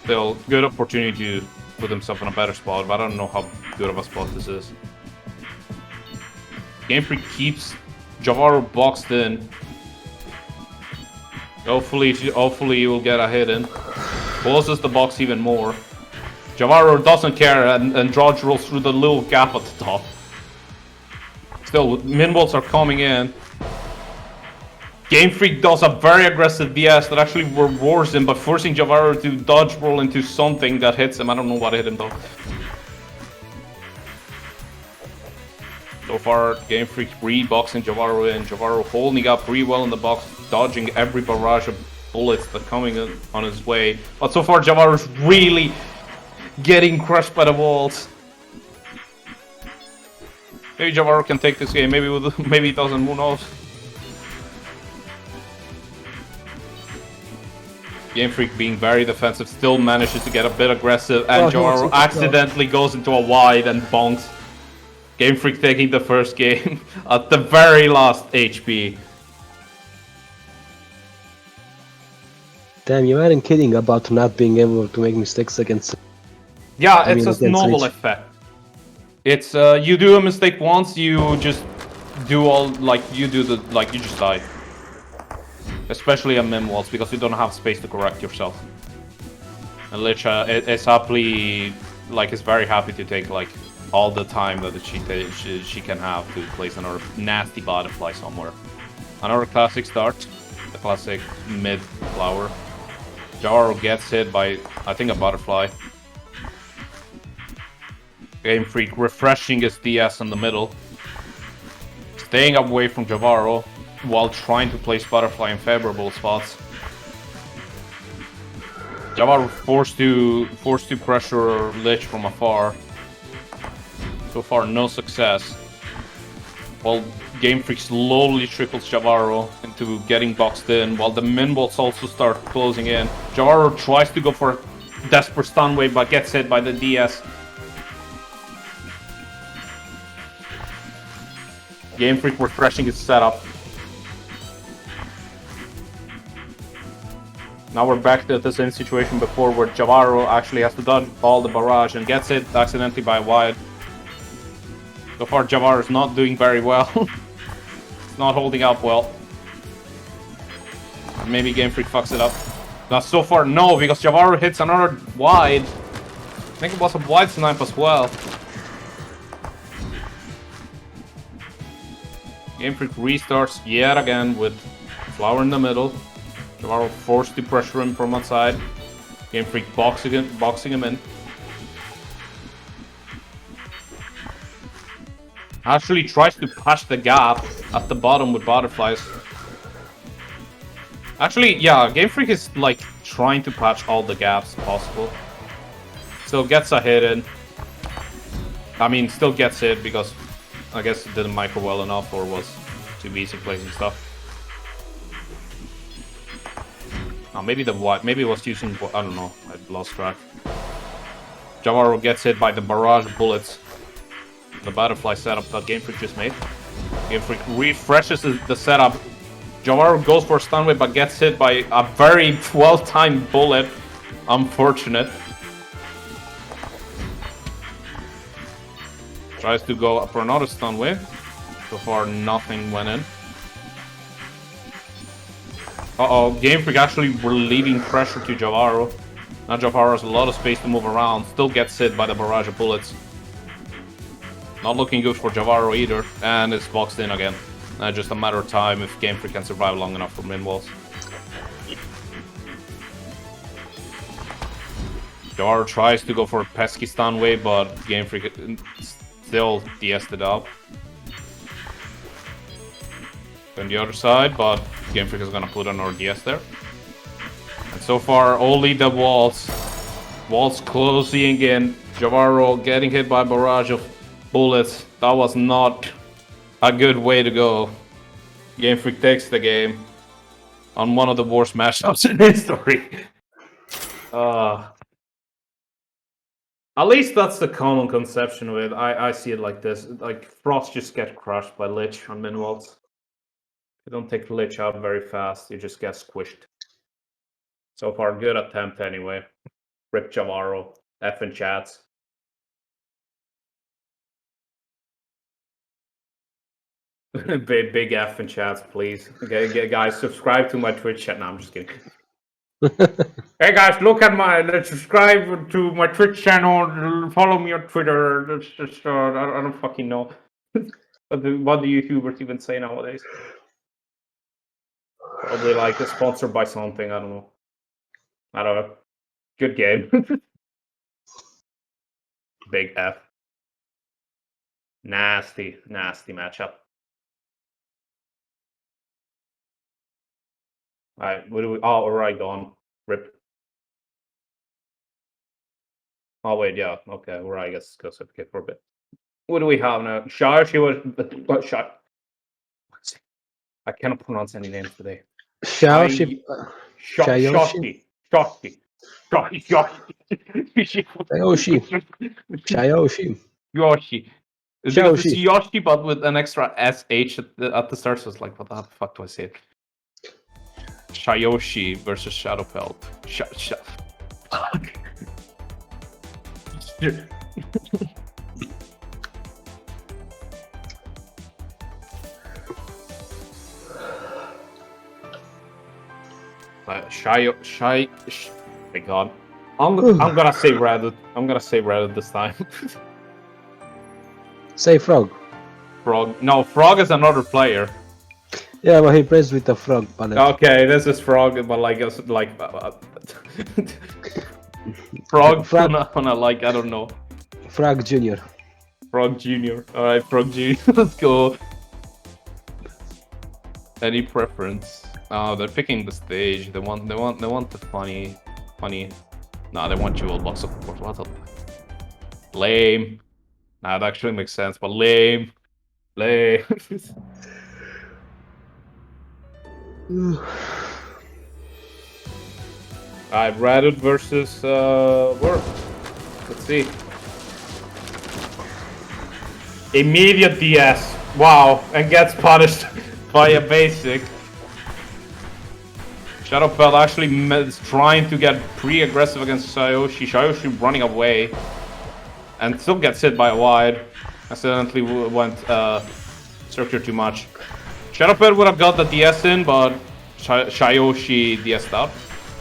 Still, good opportunity to put himself in a better spot, but I don't know how good of a spot this is. Game Freak keeps Javaru boxed in. Hopefully he will get a hit in. Closes the box even more. Javaru doesn't care and dodge rolls through the little gap at the top. Still, Minwolves are coming in. Game Freak does a very aggressive DS that actually rewards him by forcing Javaru to dodge roll into something that hits him. I don't know what hit him though. So far, Game Freak re-boxing Javaru in. Javaru holding up pretty well in the box, dodging every barrage of bullets that are coming on his way. But so far, Javaru's really getting crushed by the walls. Maybe Javaru can take this game. Maybe he doesn't. Who knows? Game Freak being very defensive still manages to get a bit aggressive, and Javaru accidentally goes into a wide and bonks. Game Freak taking the first game at the very last HP. Damn, you weren't kidding about not being able to make mistakes against... Yeah, it's a snowball effect. It's you do a mistake once, you just do all you just die. Especially at Mim walls, because you don't have space to correct yourself. And Lich is happily is very happy to take all the time that she can have to place another nasty butterfly somewhere. Another classic start, the classic mid flower. Javaru gets hit by I think a butterfly. Game Freak refreshing his DS in the middle, staying away from Javaru while trying to place butterfly in favorable spots. Javaru forced to pressure Lich from afar. So far, no success. While Game Freak slowly trickles Javaru into getting boxed in, while the Minwolves also start closing in. Javaru tries to go for a desperate stun wave, but gets hit by the DS. Game Freak refreshing his setup. Now we're back to the same situation before, where Javaru actually has to dodge all the barrage and gets hit accidentally by a wide. So far, Javaru is not doing very well. It's not holding up well. Maybe Game Freak fucks it up. Now, so far, no, because Javaru hits another wide. I think it was a wide snipe as well. Game Freak restarts yet again with flower in the middle. Javaru forced to pressure him from outside. Game Freak boxing him in. Actually tries to patch the gap at the bottom with butterflies. Actually, yeah, Game Freak is trying to patch all the gaps possible. Still gets a hit in. I mean, still gets hit because I guess it didn't micro well enough or was too busy placing stuff. Oh, maybe maybe it was using, I don't know, I lost track. Javaru gets hit by the barrage of bullets. The butterfly setup that Game Freak just made. Game Freak refreshes the setup. Javaru goes for a stun wave but gets hit by a very well-timed bullet. Unfortunate. Tries to go for another stun wave. So far nothing went in. Uh-oh, Game Freak actually relieving pressure to Javaru. Now Javaru has a lot of space to move around. Still gets hit by the barrage of bullets. Not looking good for Javaru either, and it's boxed in again. Just a matter of time if Game Freak can survive long enough for Minwolves. Jar tries to go for a pesky stun wave, but Game Freak still DS'd it up. On the other side, but Game Freak is gonna put another DS there. And so far, only the walls closing in. Javaro getting hit by a barrage of bullets. That was not a good way to go. Game Freak takes the game on one of the worst matchups in history. At least that's the common conception of it. I see it like this. Like, Frost just get crushed by Lich on Minwalls. You don't take Lich out very fast, you just get squished. So far, good attempt anyway. Rip Javaro, F in chats. big F in chats, please. Okay, guys, subscribe to my Twitch chat. No, I'm just kidding. Hey guys, look at subscribe to my Twitch channel, follow me on Twitter. That's just, I don't fucking know. what do YouTubers even say nowadays? Probably like sponsored by something, I don't know. I don't know. Good game. Big F. Nasty matchup. Alright, what do we... Oh, alright, gone. Rip. Oh, wait, yeah. Okay, alright, I guess go certificate for a bit. What do we have now? She was... I cannot pronounce any names today. Shayoshi. Shoshi. Shayoshi. Yoshi. Because it's Yoshi, but with an extra SH at the start, so it's like, what the fuck do I say? Shayoshi versus Shadowpelt. Fuck. My god. I'm gonna say Reddit. I'm gonna say Reddit this time. Say Frog. Frog. No, Frog is another player. Yeah, but he plays with the Frog palette. Okay, this is Frog, but Frog on a like, I don't know. Frog Junior. Frog Junior. Alright, Frog Junior. Let's go. Any preference? Oh, they're picking the stage. They want the funny. Nah, they want Jewel Box, of course. What the... Lame. Nah, it actually makes sense, but lame. Alright, Reddit versus Worm. Let's see. Immediate DS. Wow, and gets punished by a basic. Shadowpelt actually is trying to get pre-aggressive against Shayoshi. Shayoshi running away. And still gets hit by a wide. Accidentally went structure too much. Shadowpelt would have got the DS in, but Shayoshi DS'd out.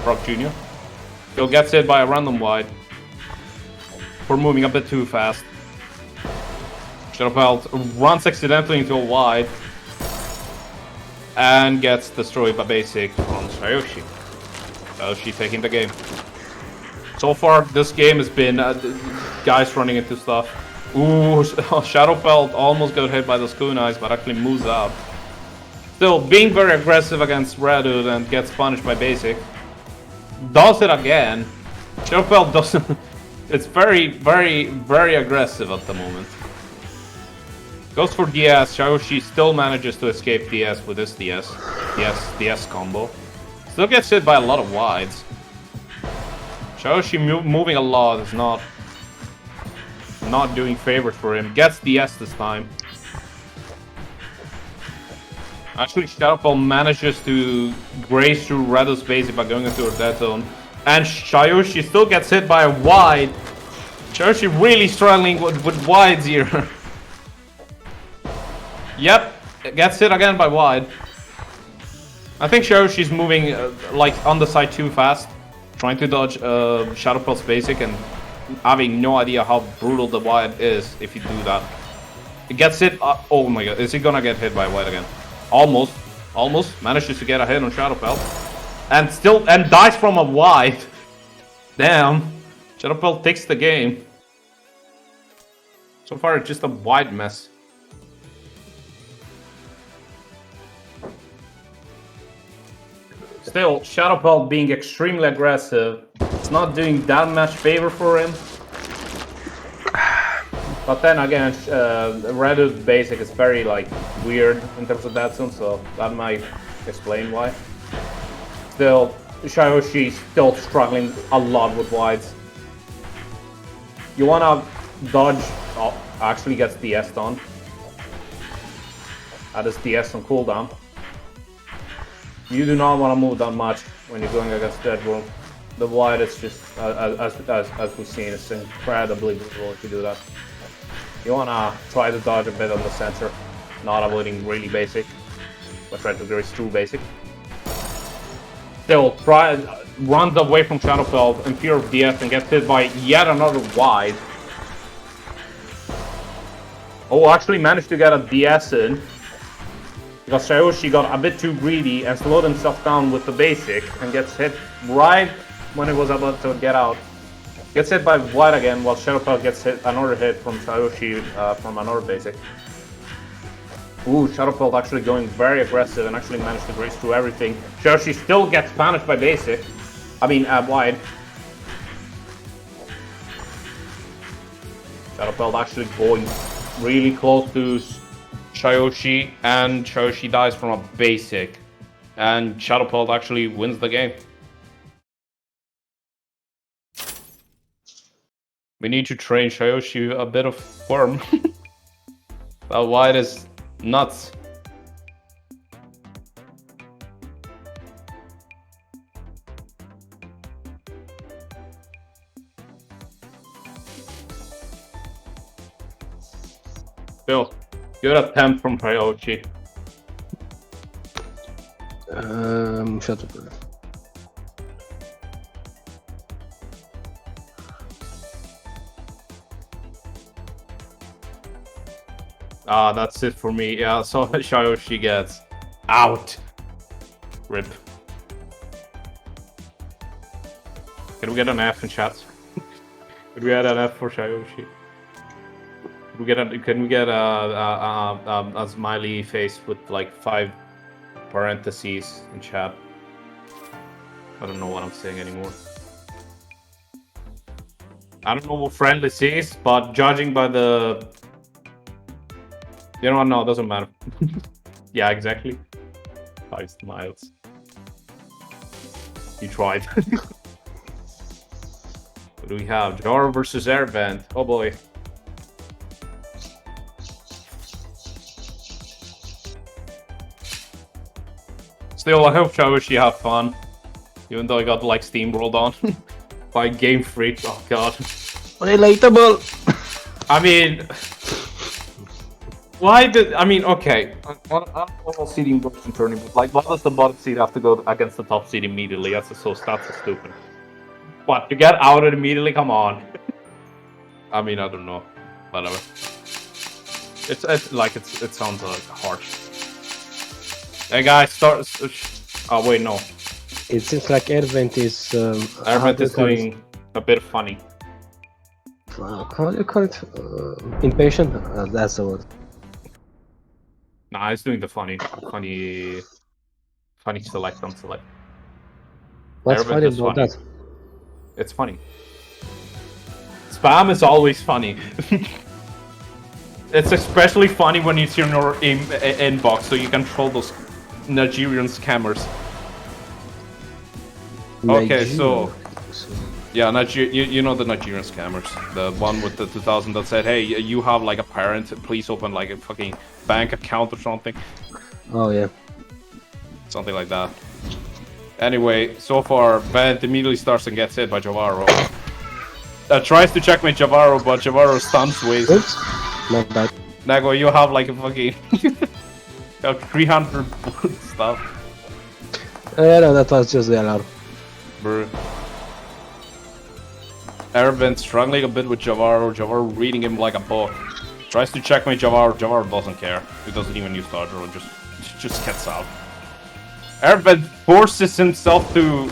Frog Jr. Still gets hit by a random wide. For moving a bit too fast. Shadowpelt runs accidentally into a wide. And gets destroyed by basic from Shayoshi. Shayoshi taking the game. So far, this game has been guys running into stuff. Ooh, Shadowpelt almost got hit by those kunais, but actually moves out. Still, being very aggressive against Redwood and gets punished by basic. Does it again. Shadowpelt doesn't... It's very aggressive at the moment. Goes for DS. Shayoshi still manages to escape DS with this DS combo. Still gets hit by a lot of wides. Shayoshi moving a lot is not doing favors for him. Gets DS this time. Actually, Shadowpelt manages to graze through Reddo's basic by going into her dead zone. And Shayoshi still gets hit by a wide. Shayoshi really struggling with wides here. Yep, gets hit again by wide. I think Shayoshi's moving like on the side too fast. Trying to dodge Shadowpelt's basic and having no idea how brutal the wide is if you do that. It gets hit. Oh my god, is he gonna get hit by wide again? Almost manages to get a hit on Shadowpelt. And dies from a wide. Damn. Shadowpelt takes the game. So far, it's just a wide mess. Still, Shadowpelt being extremely aggressive. It's not doing that much favor for him. But then again, Reddit basic is very like weird in terms of that zone, so that might explain why. Still, Shayoshi's still struggling a lot with wides. You wanna dodge, oh, actually gets DS on. That is DS on cooldown. You do not want to move that much when you're going against Deadworm. The wide is just, as we've seen, it's incredibly brutal if you do that. You want to try to dodge a bit on the center, not avoiding really basic, but try to graze through basic. Still, runs away from Shadowpelt in fear of DS and gets hit by yet another wide. Oh, actually managed to get a DS in. Because Shayoshi got a bit too greedy and slowed himself down with the basic and gets hit right when it was about to get out. Gets hit by wide again while Shadowpelt gets hit another hit from Shayoshi from another basic. Ooh, Shadowpelt actually going very aggressive and actually managed to graze through everything. Shayoshi still gets punished by basic. I mean, wide. Shadowpelt actually going really close to Shayoshi, and Shayoshi dies from a basic. And Shadowpelt actually wins the game. We need to train Shayoshi a bit of form. That wide is nuts. Still, good attempt from Shayoshi. Shut up. Ah, that's it for me. Yeah, so Shayoshi gets out. Rip. Can we get an F in chat? Can we get an F for Shayoshi? Can we get a smiley face with like 5 parentheses in chat? I don't know what I'm saying anymore. I don't know what friendly is, but judging by the... You know what? No, it doesn't matter. Yeah, exactly. 5 smiles. You tried. What do we have? Jar versus Airband. Oh boy. Still, I hope Shayoshi had fun. Even though I got like steamrolled on by Game Freak. Oh god. Relatable! I mean... Why did... I mean, okay. On normal seeding bottom turning, but like, why does the bottom seed have to go against the top seed immediately? That's so stupid. What, to get outed immediately? Come on. I mean, I don't know. Whatever. It's like, it sounds harsh. Hey guys, start... Oh wait, no. It seems like Airvent is... Airband is doing a bit funny. How do you call it? Impatient? That's the word. Nah, it's doing the funny select on select. What's Airband funny is about that? It's funny. Spam is always funny. It's especially funny when it's in your inbox, so you can troll those Nigerian scammers. Okay, so yeah, you know the Nigerian scammers, the one with the 2000 that said, "Hey, you have like a parent, please open like a fucking bank account or something." Oh yeah. Something like that. Anyway, so far, Bent immediately starts and gets hit by Javaro. Tries to checkmate Javaro, but Javaro stuns ways. Oops. Not bad. Nago, you have like a fucking 300 stuff. No, that was just the alarm. Bruh. Airband struggling a bit with Javaro. Javaro reading him like a book. Tries to checkmate Javaro. Javaro doesn't care. He doesn't even use dodge roll. Just gets out. Airband forces himself to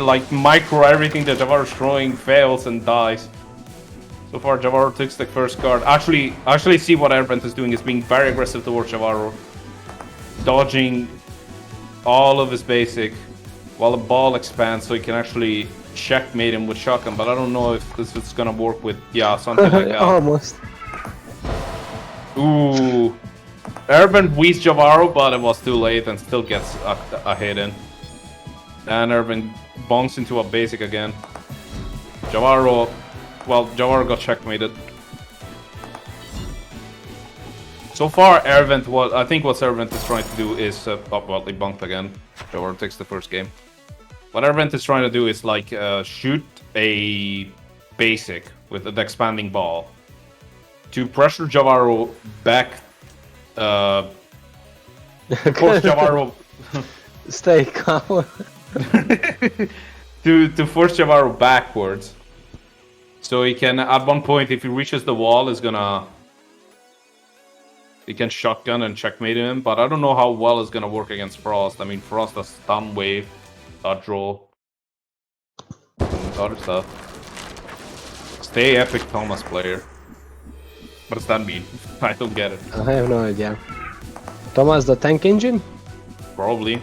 like micro everything that Javaro's throwing, fails and dies. So far, Javaro takes the first card. Actually see what Airbent is doing is being very aggressive towards Javaro. Dodging all of his basic while the ball expands so he can actually checkmate him with shotgun, but I don't know if this is gonna work with, yeah, something like that. Almost. Ooh. Urban beats Javaro, but it was too late and still gets a hit in. And Urban bonks into a basic again. Javaro got checkmated. So far, I think what Ervent is trying to do is, well, they bunked again. Javaro takes the first game. What Ervent is trying to do is like shoot a basic with an expanding ball to pressure Javaro back. Force Javaro. Stay calm. to force Javaro backwards, so he can at one point, if he reaches the wall, he can shotgun and checkmate him. But I don't know how well it's gonna work against Frost. I mean, Frost has stun wave, dodge roll, and other stuff. Stay epic Thomas player. What does that mean? I don't get it. I have no idea. Thomas the tank engine? Probably.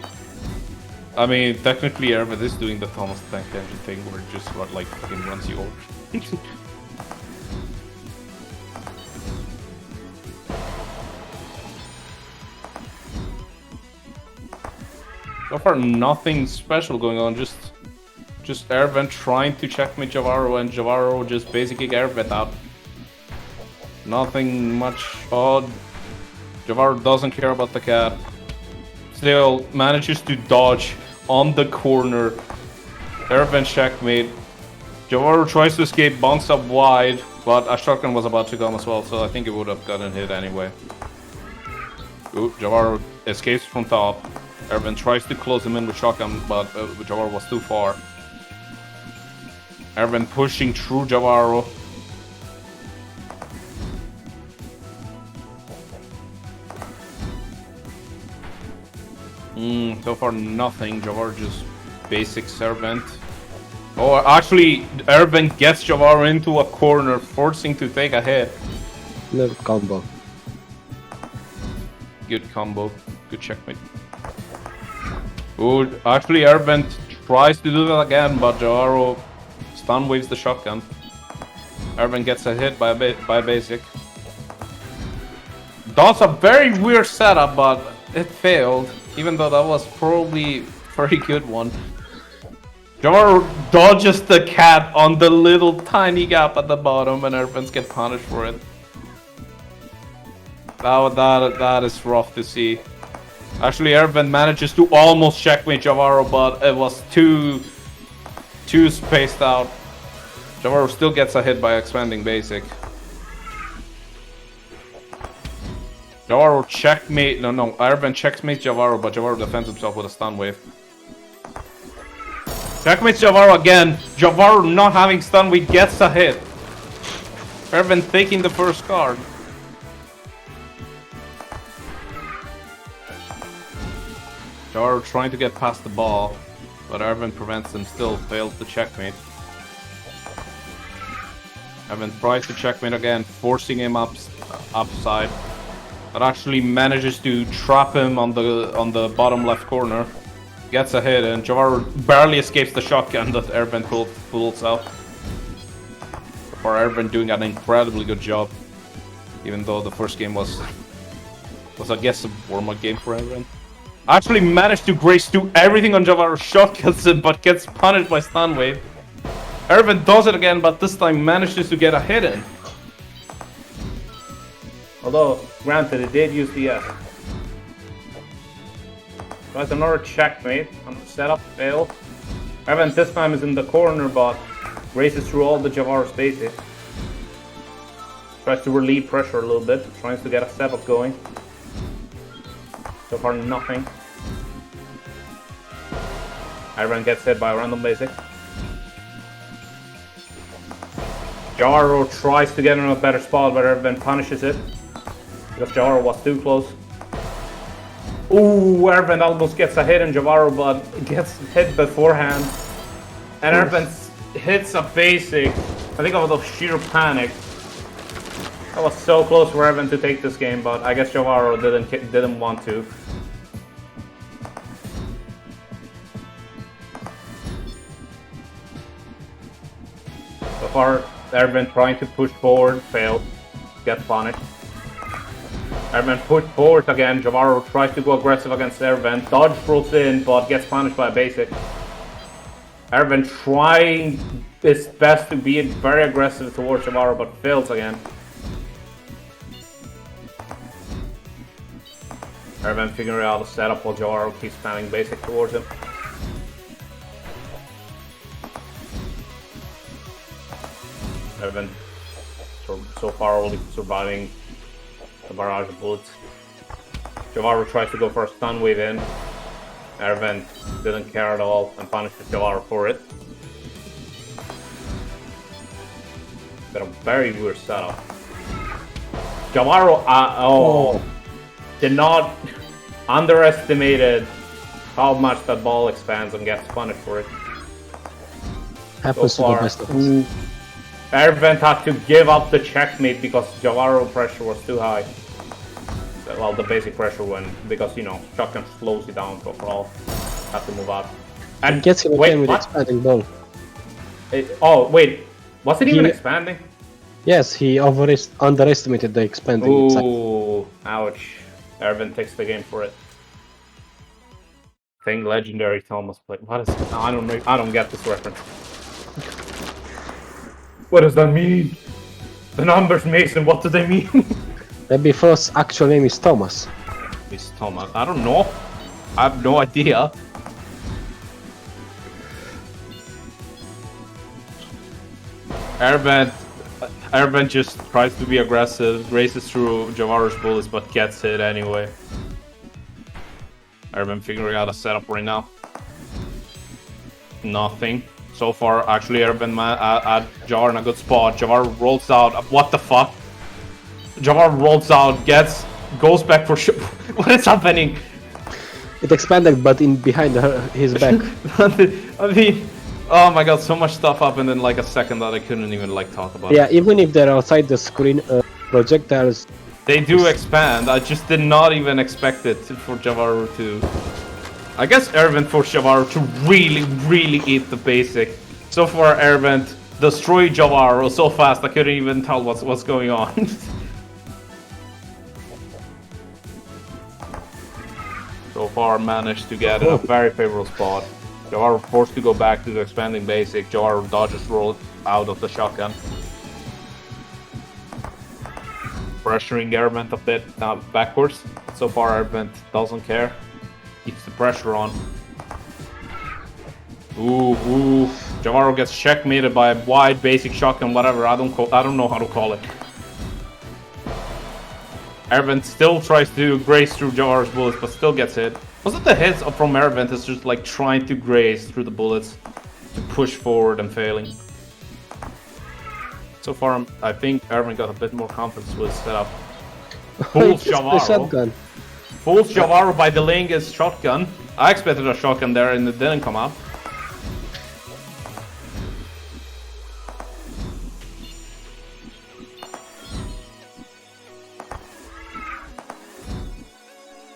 I mean, technically, Ervin is doing the Thomas the Tank Engine thing, where it just like fucking runs you over. So far, nothing special going on. Just Ervin trying to checkmate Javaro, and Javaro just basically Ervin out. Nothing much odd. Javaro doesn't care about the cat. Still manages to dodge on the corner. Ervin checkmate. Javaro tries to escape, bonks up wide, but a shotgun was about to come as well, so I think it would have gotten hit anyway. Ooh, Javaro escapes from top. Ervin tries to close him in with shotgun, but Javaro was too far. Ervin pushing through Javaro. So far nothing. Javaro just basic servant. Oh, actually, Ervin gets Javaro into a corner, forcing to take a hit. Little combo. Good combo. Good checkmate. Oh, actually, Ervin tries to do that again, but Javaro stun waves the shotgun. Ervin gets a hit by a basic. That's a very weird setup, but it failed. Even though that was probably a very good one. Javaro dodges the cat on the little tiny gap at the bottom, and Ervins get punished for it. That is rough to see. Actually, Ervin manages to almost checkmate Javaro, but it was too spaced out. Javaro still gets a hit by expanding basic. Javaro checkmate. No, Ervin checkmates Javaro, but Javaro defends himself with a stun wave. Checkmates Javaro again. Javaro not having stun wave gets a hit. Ervin taking the first card. Javaro trying to get past the ball, but Ervin prevents him, still fails to checkmate. Ervin tries to checkmate again, forcing him upside. But actually manages to trap him on the bottom left corner. Gets a hit, and Javaro barely escapes the shotgun that Ervin pulls out. For Ervin doing an incredibly good job. Even though the first game was I guess a warm-up game for Ervin. Actually managed to grace do everything on Javaro, shotguns him, but gets punished by stun wave. Ervin does it again, but this time manages to get a hit in. Although, granted, it did use the S. Tries another checkmate on the setup, fail. Ervin this time is in the corner, but races through all the Javaro's basic. Tries to relieve pressure a little bit, tries to get a setup going. So far, nothing. Ervin gets hit by a random basic. Javaro tries to get in a better spot, but Ervin punishes it. Because Javaro was too close. Ooh, Ervin almost gets a hit on Javaro, but gets hit beforehand. And Ervin hits a basic. I think out of sheer panic. That was so close for Ervin to take this game, but I guess Javaro didn't want to. So far, Ervin trying to push forward, failed, gets punished. Ervin pushed forward again. Javaro tries to go aggressive against Ervin. Dodge rolls in, but gets punished by a basic. Ervin trying his best to be very aggressive towards Javaro, but fails again. Ervin figuring out the setup while Javaro keeps spamming basic towards him. Ervin so far only surviving the barrage of bullets. Javaro tries to go for a stun wave in. Ervin didn't care at all and punishes Javaro for it. But a very weird setup. Javaro did not underestimated how much that ball expands and gets punished for it. Happens so far, to the best of us. Ervin had to give up the checkmate because Javaro pressure was too high. Well, the basic pressure went because, you know, shotgun slows you down to overall. Have to move out. And gets him again with expanding ball. Oh, wait. Was it even expanding? Yes, he underestimated the expanding. Ooh, ouch. Ervin takes the game for it. Thing legendary Thomas played. What is it? I don't know. I don't get this reference. What does that mean? The numbers, Mason, what do they mean? Maybe first actual name is Thomas. It's Thomas. I don't know. I have no idea. Ervin just tries to be aggressive, races through Javaro's bullets, but gets hit anyway. Ervin figuring out a setup right now. Nothing. So far, actually, Ervin had Javar in a good spot. Javar rolls out. What the fuck? Javar rolls out, goes back for what is happening? It expanded, but in behind his back. I mean, oh my god, so much stuff happened in like a second that I couldn't even like talk about. Yeah, even if they're outside the screen, projectiles. They do expand. I just did not even expect it for Javaru to. I guess Ervin forced Javaru to really eat the basic. So far, Ervin destroyed Javaru so fast I couldn't even tell what's going on. So far, managed to get in a very favorable spot. Javaru forced to go back to the expanding basic. Javaru dodges rolled out of the shotgun. Pressuring Ervin a bit backwards. So far, Ervin doesn't care. Keeps the pressure on. Ooh. Javaru gets checkmated by a wide basic shotgun, whatever. I don't know how to call it. Ervin still tries to graze through Javaru's bullets, but still gets hit. Was it the hits from Ervin is just like trying to graze through the bullets to push forward and failing? So far, I think Ervin got a bit more confidence with his setup. Fools Javaru. Fools Javaru by delaying his shotgun. I expected a shotgun there and it didn't come up.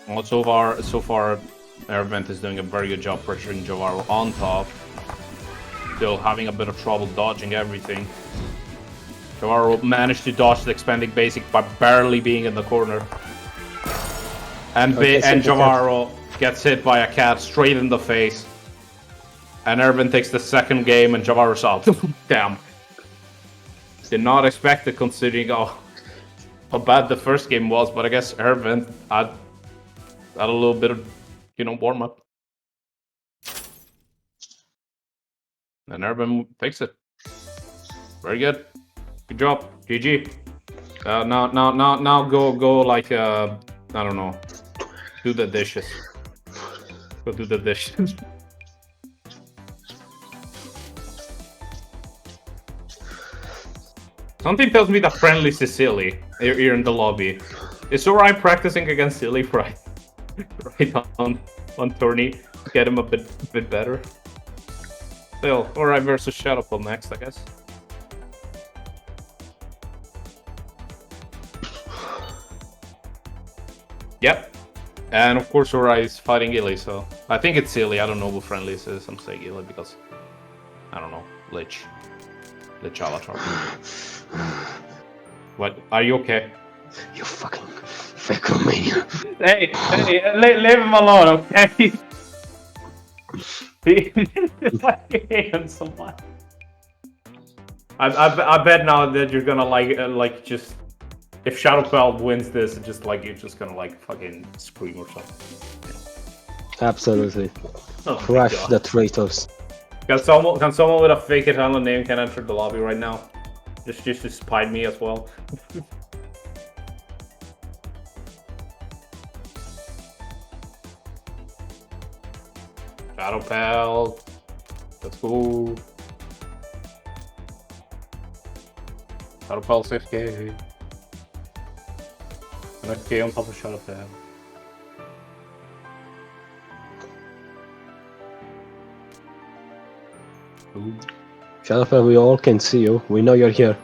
Well, so far, Ervin is doing a very good job pressuring Javaru on top. Still having a bit of trouble dodging everything. Javaru managed to dodge the expanding basic by barely being in the corner. And Javaru gets hit by a cat straight in the face. And Ervin takes the second game and Javaru's out. Damn. Did not expect it considering how bad the first game was, but I guess Ervin had a little bit of, warm up. And Ervin takes it. Very good. Good job. GG. Now go like I don't know. Do the dishes. Go do the dishes. Something tells me that friendly is silly here in the lobby. Is alright practicing against silly, right? right on tourney. Get him a bit better. Still, alright versus Shadowfall next, I guess. Yep. And of course Ori is fighting Illy, so I think it's Illy. I don't know who friendly this is. I'm saying Illy because I don't know. Lich Alatar. What? Are you okay? You fucking Fecomania. Hey, leave him alone, okay? Fucking so much. I bet now that you're gonna like just if Shadowfell wins this, just like you're just gonna like fucking scream or something. Absolutely. Oh Crush the traitors. Can someone with a fake Italian name can enter the lobby right now? Just to spite me as well. Shadowfell. Let's go. Shadowfell 6k. And a K on top of Shadowfell. Ooh. Shadowfell, we all can see you. We know you're here.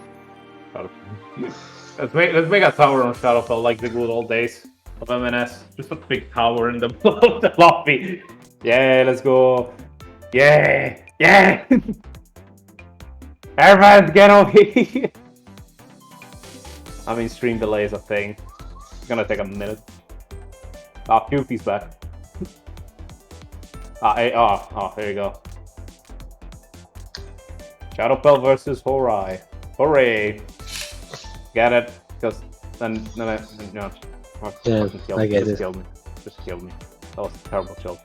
Let's make a tower on Shadowfell like the good old days of MNS. Just a big tower in the lobby. Yeah, let's go. Yeah, yeah. Everyone, get over here. I mean, stream delay is a thing. It's gonna take a minute. Ah, Pewpie's back. There you go. Shadowfell versus Horai. Hooray! Get it? Because then no. Yeah, I get just it. killed me. Just killed me. That was a terrible kill.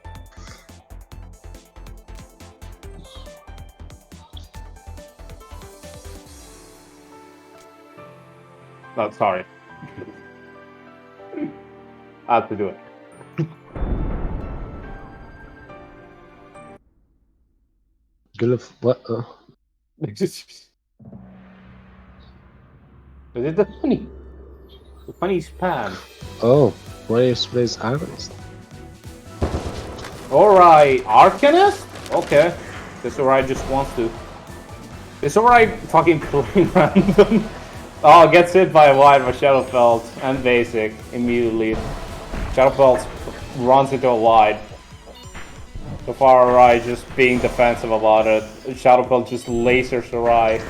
No, sorry. I had to do it. What? Is it the funny? The funny span. Oh, where is this Arcanist? Alright, Arcanist? Okay. This alright just wants to. It's alright fucking playing random. Oh, gets hit by a wide by Shadowfell and basic immediately. Shadowfell runs into a wide. So far, Arai just being defensive about it. Shadowfell just lasers Arai.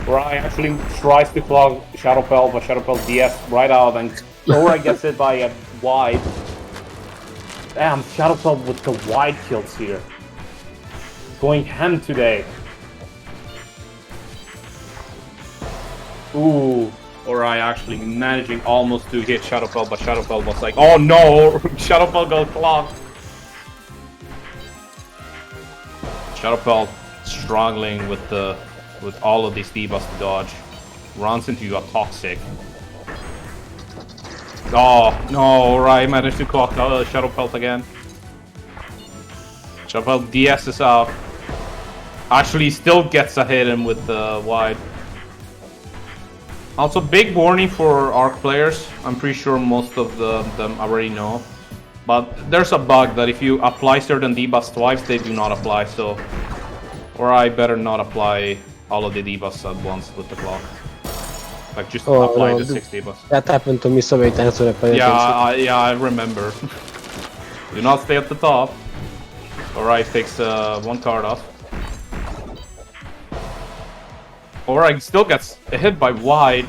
Arai actually tries to clog Shadowfell, but Shadowfell DS right out and Arai gets hit by a wide. Damn, Shadowfell with the wide kills here. Going ham today. Ooh, Arai actually managing almost to hit Shadowfell, but Shadowfell was like, oh no, Shadowfell got clogged. Shadowfell struggling with all of these debuffs to dodge. Runs into a toxic. Oh no, Arai managed to clock Shadowfell again. Shadowfell DS's out. Actually still gets a hit in with the wide. Also, big warning for ARC players. I'm pretty sure most of them already know. But there's a bug that if you apply certain debuffs twice, they do not apply, so... Or I better not apply all of the debuffs at once with the clock. Like, just apply the 6 debuffs. That happened to me so many times when I played. Yeah, I remember. Do not stay at the top. Alright, takes one card off. Ori still gets hit by wide.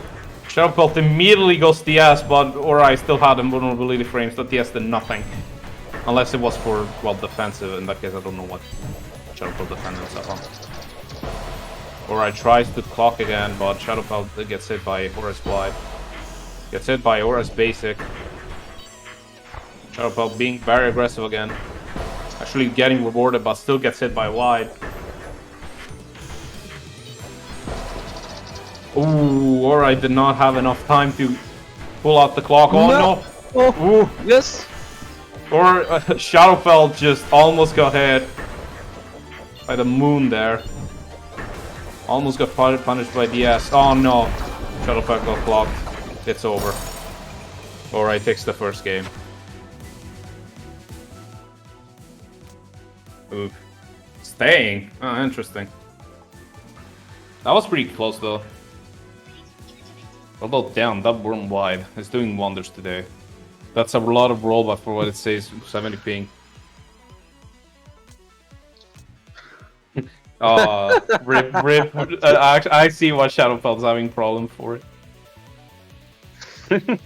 Shadowfell immediately goes DS, but Ori still had invulnerability frames, that DS did nothing. Unless it was for, well, defensive. In that case, I don't know what Shadowfell defended himself on. Ori tries to clock again, but Shadowfell gets hit by Ori's wide. Gets hit by Ori's basic. Shadowfell being very aggressive again. Actually getting rewarded, but still gets hit by wide. Ooh, Ori did not have enough time to pull out the clock. Oh no! Oh, Ooh. yes! Or Shadowfell just almost got hit by the moon there. Almost got punished by DS. Oh no! Shadowfell got clocked. It's over. Ori takes the first game. Oof. Staying? Oh, interesting. That was pretty close, though. Although, damn, that worm wide is doing wonders today. That's a lot of rollback for what it says, 70 ping. Rip. I see what Shadowfeld's having problem for it.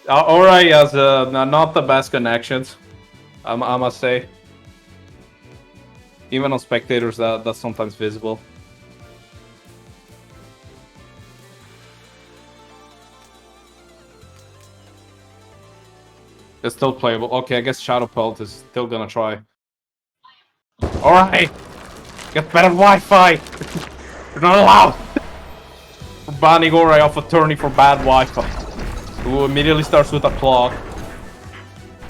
Alright, has not the best connections, I must say. Even on spectators, that's sometimes visible. It's still playable. Okay, I guess Shadowpelt is still gonna try. Alright! Get better Wi-Fi! You're not allowed! Banning Ori off a tourney for bad Wi-Fi. Who immediately starts with a clock.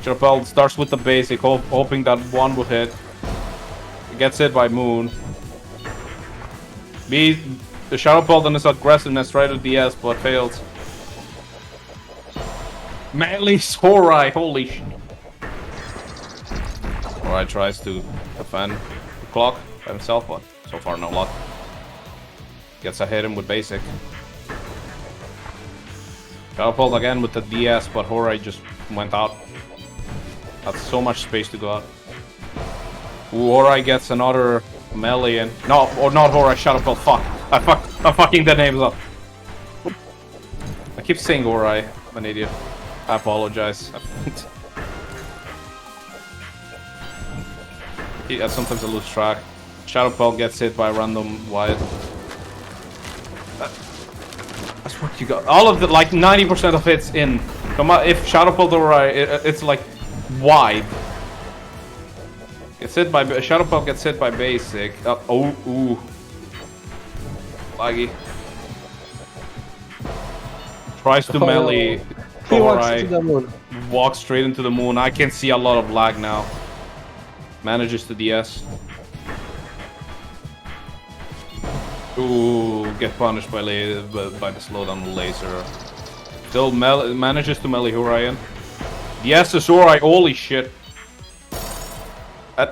Shadowpelt starts with the basic, hoping that one will hit. Gets hit by Moon. The Shadowpelt on his aggressiveness right at the S, but fails. Manly Horai, holy shit. Horai tries to defend the clock by himself, but so far no luck. Gets a hit him with basic. Shadowpelt again with the DS, but Horai just went out. That's so much space to go out. Ooh, Horai gets another melee in. No, or not Horai, Shadowpelt, fuck. I'm fucking the names up. I keep saying Horai, I'm an idiot. I apologize. Sometimes I lose track. Shadowpelt gets hit by a random wide. That's what you got. All of the, like 90% of hits in. If Shadowpelt or it's like wide. Gets hit by Shadowpelt gets hit by basic. Ooh. Laggy. Tries to melee. He walks to the moon. Walks straight into the moon. I can see a lot of lag now. Manages to DS. Ooh, get punished by the slowdown laser. Still manages to melee Hurayan. Yes, is Horai. Holy shit.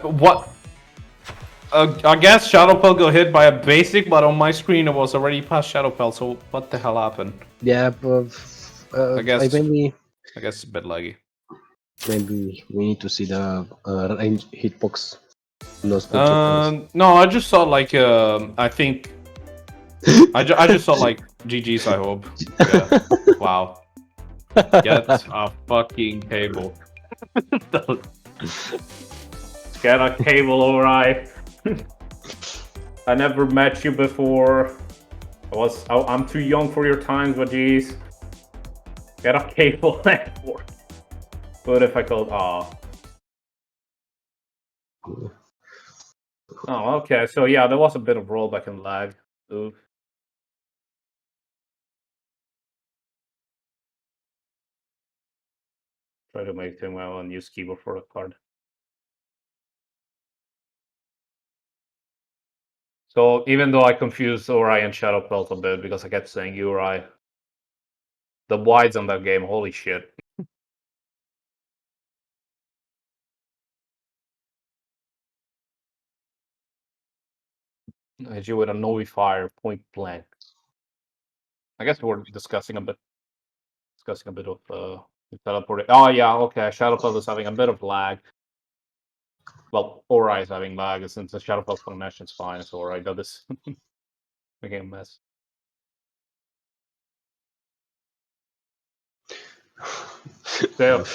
What? I guess Shadowpelt got hit by a basic, but on my screen it was already past Shadowpelt, so what the hell happened? Yeah, but I guess maybe it's a bit laggy. Maybe we need to see the range hitbox. No, I just saw like I think I just saw like GG's. I hope. Yeah. Wow. Get a fucking cable. Get a cable, alright. I never met you before. I'm too young for your times, but geez. Get a cable network. What if I called Oh, okay. So yeah, there was a bit of rollback and lag. Oof. Try to make him well and use keyboard for the card. So even though I confused Ori and Shadowpelt a bit because I kept saying Uri, the wides on that game, holy shit. Hit you with a Novi fire point blank. I guess we're discussing a bit of teleporting. Oh yeah, okay. Shadowpelt is having a bit of lag. Well, Ori is having lag, and since the Shadowpelt connection is fine, so Ori does this making a mess. Still,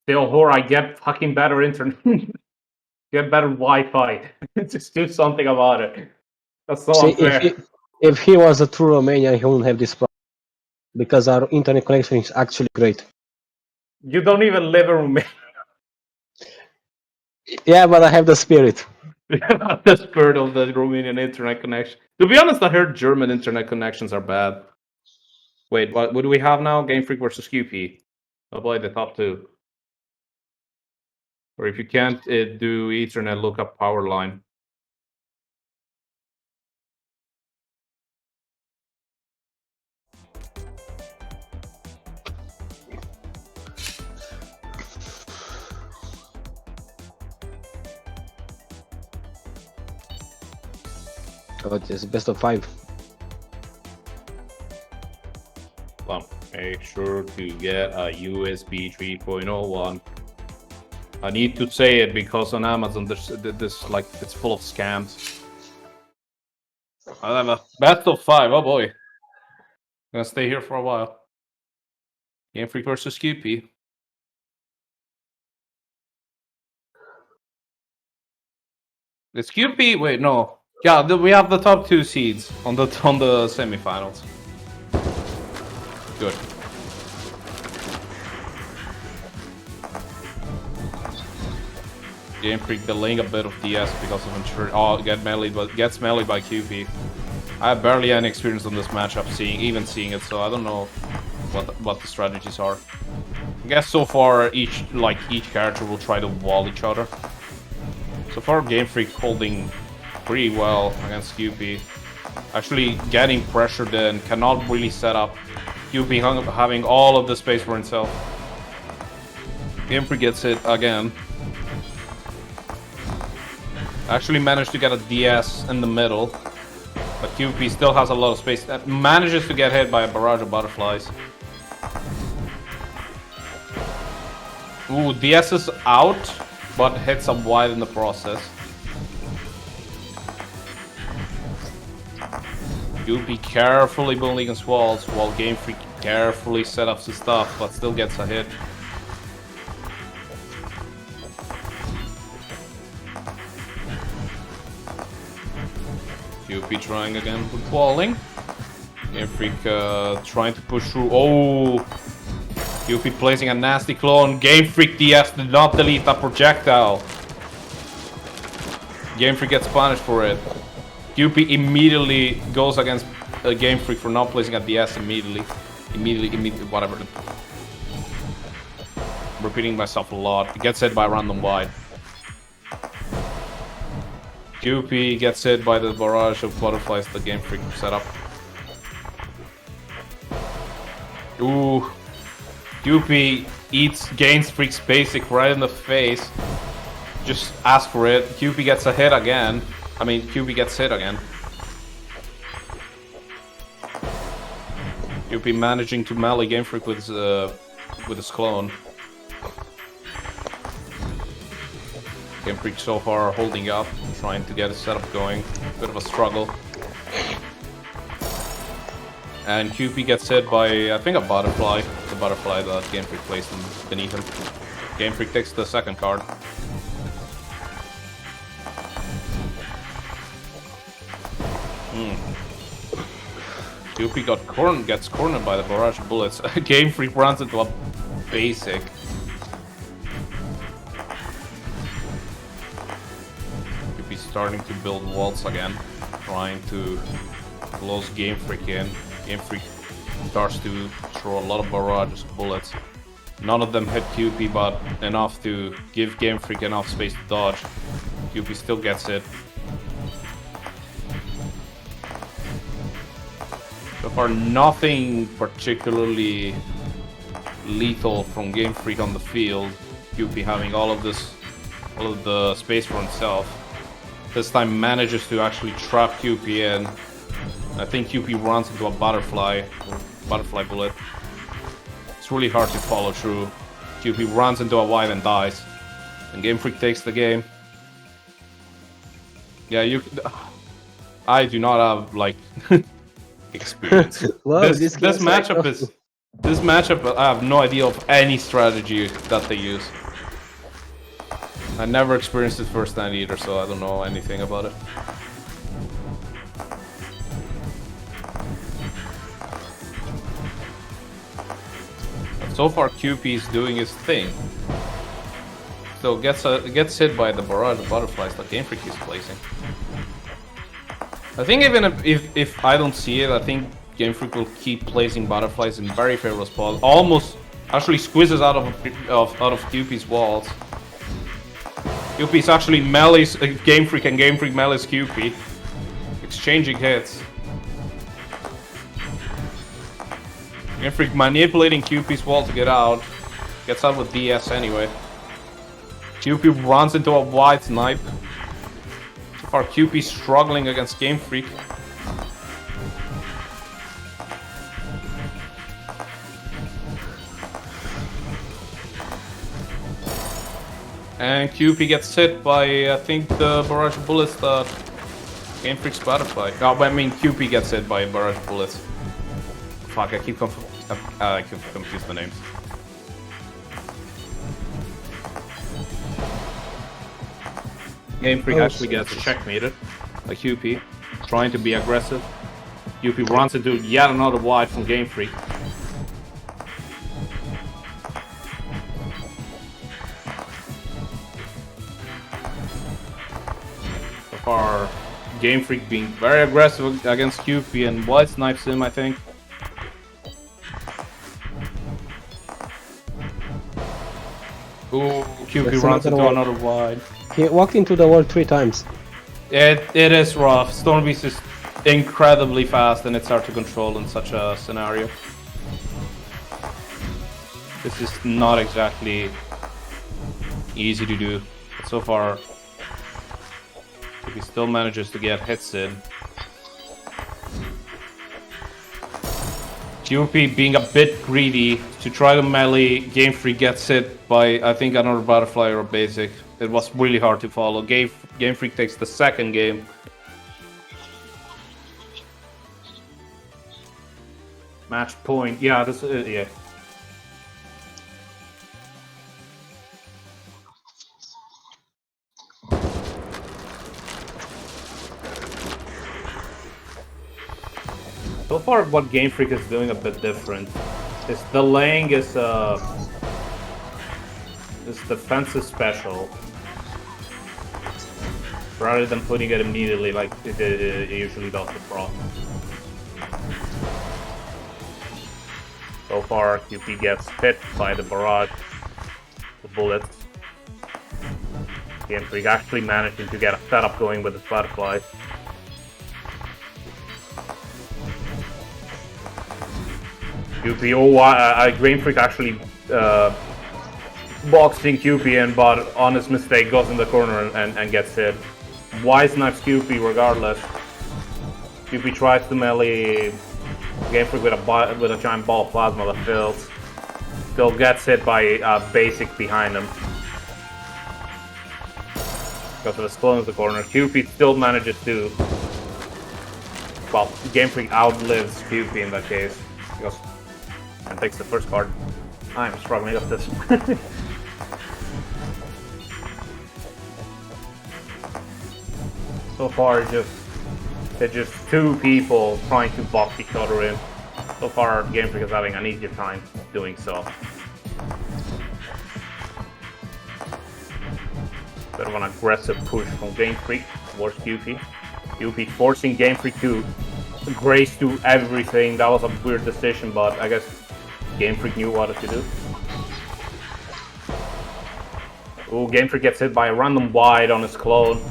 Ori, get fucking better internet. Get better Wi-Fi. Just do something about it. That's so unfair. If he was a true Romanian, he wouldn't have this problem. Because our internet connection is actually great. You don't even live in Romania. Yeah, but I have the spirit. The spirit of the Romanian internet connection. To be honest, I heard German internet connections are bad. Wait, what do we have now? Game Freak versus QP. I'll play the top two. Or if you can't do Ethernet, look up power line. Oh, it's best of 5. Well, make sure to get a USB 3.01. I need to say it because on Amazon this like it's full of scams. I have a best of 5. Oh boy, gonna stay here for a while. Game Freak versus QP. It's QP. Wait, no. Yeah, we have the top 2 seeds on the semifinals. Good. Game Freak delaying a bit of DS because of insurance. Oh, gets meleeed by QP. I have barely any experience on this matchup, seeing it, so I don't know what the strategies are. I guess so far each character will try to wall each other. So far, Game Freak holding pretty well against QP. Actually getting pressured and cannot really set up. QP having all of the space for himself. Game Freak gets it again. Actually managed to get a DS in the middle. But QP still has a lot of space. Manages to get hit by a barrage of butterflies. Ooh, DS is out, but hits up wide in the process. QP carefully building his walls, while Game Freak carefully set up his stuff, but still gets a hit. QP trying again with walling. Game Freak trying to push through. Oh! QP placing a nasty clone. Game Freak DS did not delete that projectile. Game Freak gets punished for it. QP immediately goes against Game Freak for not placing a DS immediately. Immediately, whatever. I'm repeating myself a lot. He gets hit by a random wide. QP gets hit by the barrage of butterflies the Game Freak set up. Ooh. QP eats Game Freak's basic right in the face. Just ask for it. QP gets a hit again. QP gets hit again. QP managing to melee Game Freak with his clone. Game Freak so far holding up, trying to get his setup going. Bit of a struggle. And QP gets hit by, I think, a butterfly. The butterfly that Game Freak placed beneath him. Game Freak takes the second card. QP gets cornered by the barrage of bullets. Game Freak runs into a basic. QP starting to build walls again, trying to close Game Freak in. Game Freak starts to throw a lot of barrages of bullets. None of them hit QP, but enough to give Game Freak enough space to dodge. QP still gets hit. So far, nothing particularly lethal from Game Freak on the field. QP having all of the space for himself. This time manages to actually trap QP in. I think QP runs into a butterfly bullet. It's really hard to follow through. QP runs into a wide and dies. And Game Freak takes the game. Yeah, I do not have, like, experience. Wow, this matchup, I have no idea of any strategy that they use. I never experienced it firsthand either, so I don't know anything about it. So far, QP is doing his thing. So gets hit by the barrage of butterflies that Game Freak is placing. I think even if I don't see it, I think Game Freak will keep placing butterflies in very favorable spots. Almost actually squeezes out of QP's walls. QP is actually melees Game Freak and Game Freak melees QP, exchanging hits. Game Freak manipulating QP's wall to get out. Gets out with DS anyway. QP runs into a wide snipe. So far, QP struggling against Game Freak. And QP gets hit by, I think, the barrage of bullets that Game Freak's butterfly. Oh, I mean, QP gets hit by barrage bullets. Fuck, I keep confused the names. Game Freak actually gets checkmated by QP, trying to be aggressive. QP runs into yet another wide from Game Freak. So far, Game Freak being very aggressive against QP, and wide snipes him, I think. Ooh, QP runs into another wide. He walked into the wall 3 times. It is rough. Stormbeast is incredibly fast, and it's hard to control in such a scenario. This is not exactly easy to do. But so far, he still manages to get hits in. QP being a bit greedy to try to melee. Game Freak gets hit by, I think, another butterfly or a basic. It was really hard to follow. Game Freak takes the second game. Match point. Yeah, this yeah. So far, what Game Freak is doing a bit different is delaying his defensive special rather than putting it immediately like it usually does with Pro. So far, QP gets hit by the barrage, the bullets. Game Freak actually managing to get a setup going with his butterflies. QP, Game Freak actually boxing QP and but on his mistake goes in the corner and gets hit. Wise snipes QP regardless. QP tries to melee Game Freak with a giant ball of plasma that fails. Still gets hit by a basic behind him. Because of his clone in the corner. QP still manages to, well, Game Freak outlives QP in that case. Because and takes the first card. I'm struggling with this. So far, it's just two people trying to box each other in. So far, Game Freak is having an easier time doing so. Bit of an aggressive push from Game Freak towards QP. QP forcing Game Freak to grace to everything. That was a weird decision, but I guess Game Freak knew what to do. Ooh, Game Freak gets hit by a random wide on his clone.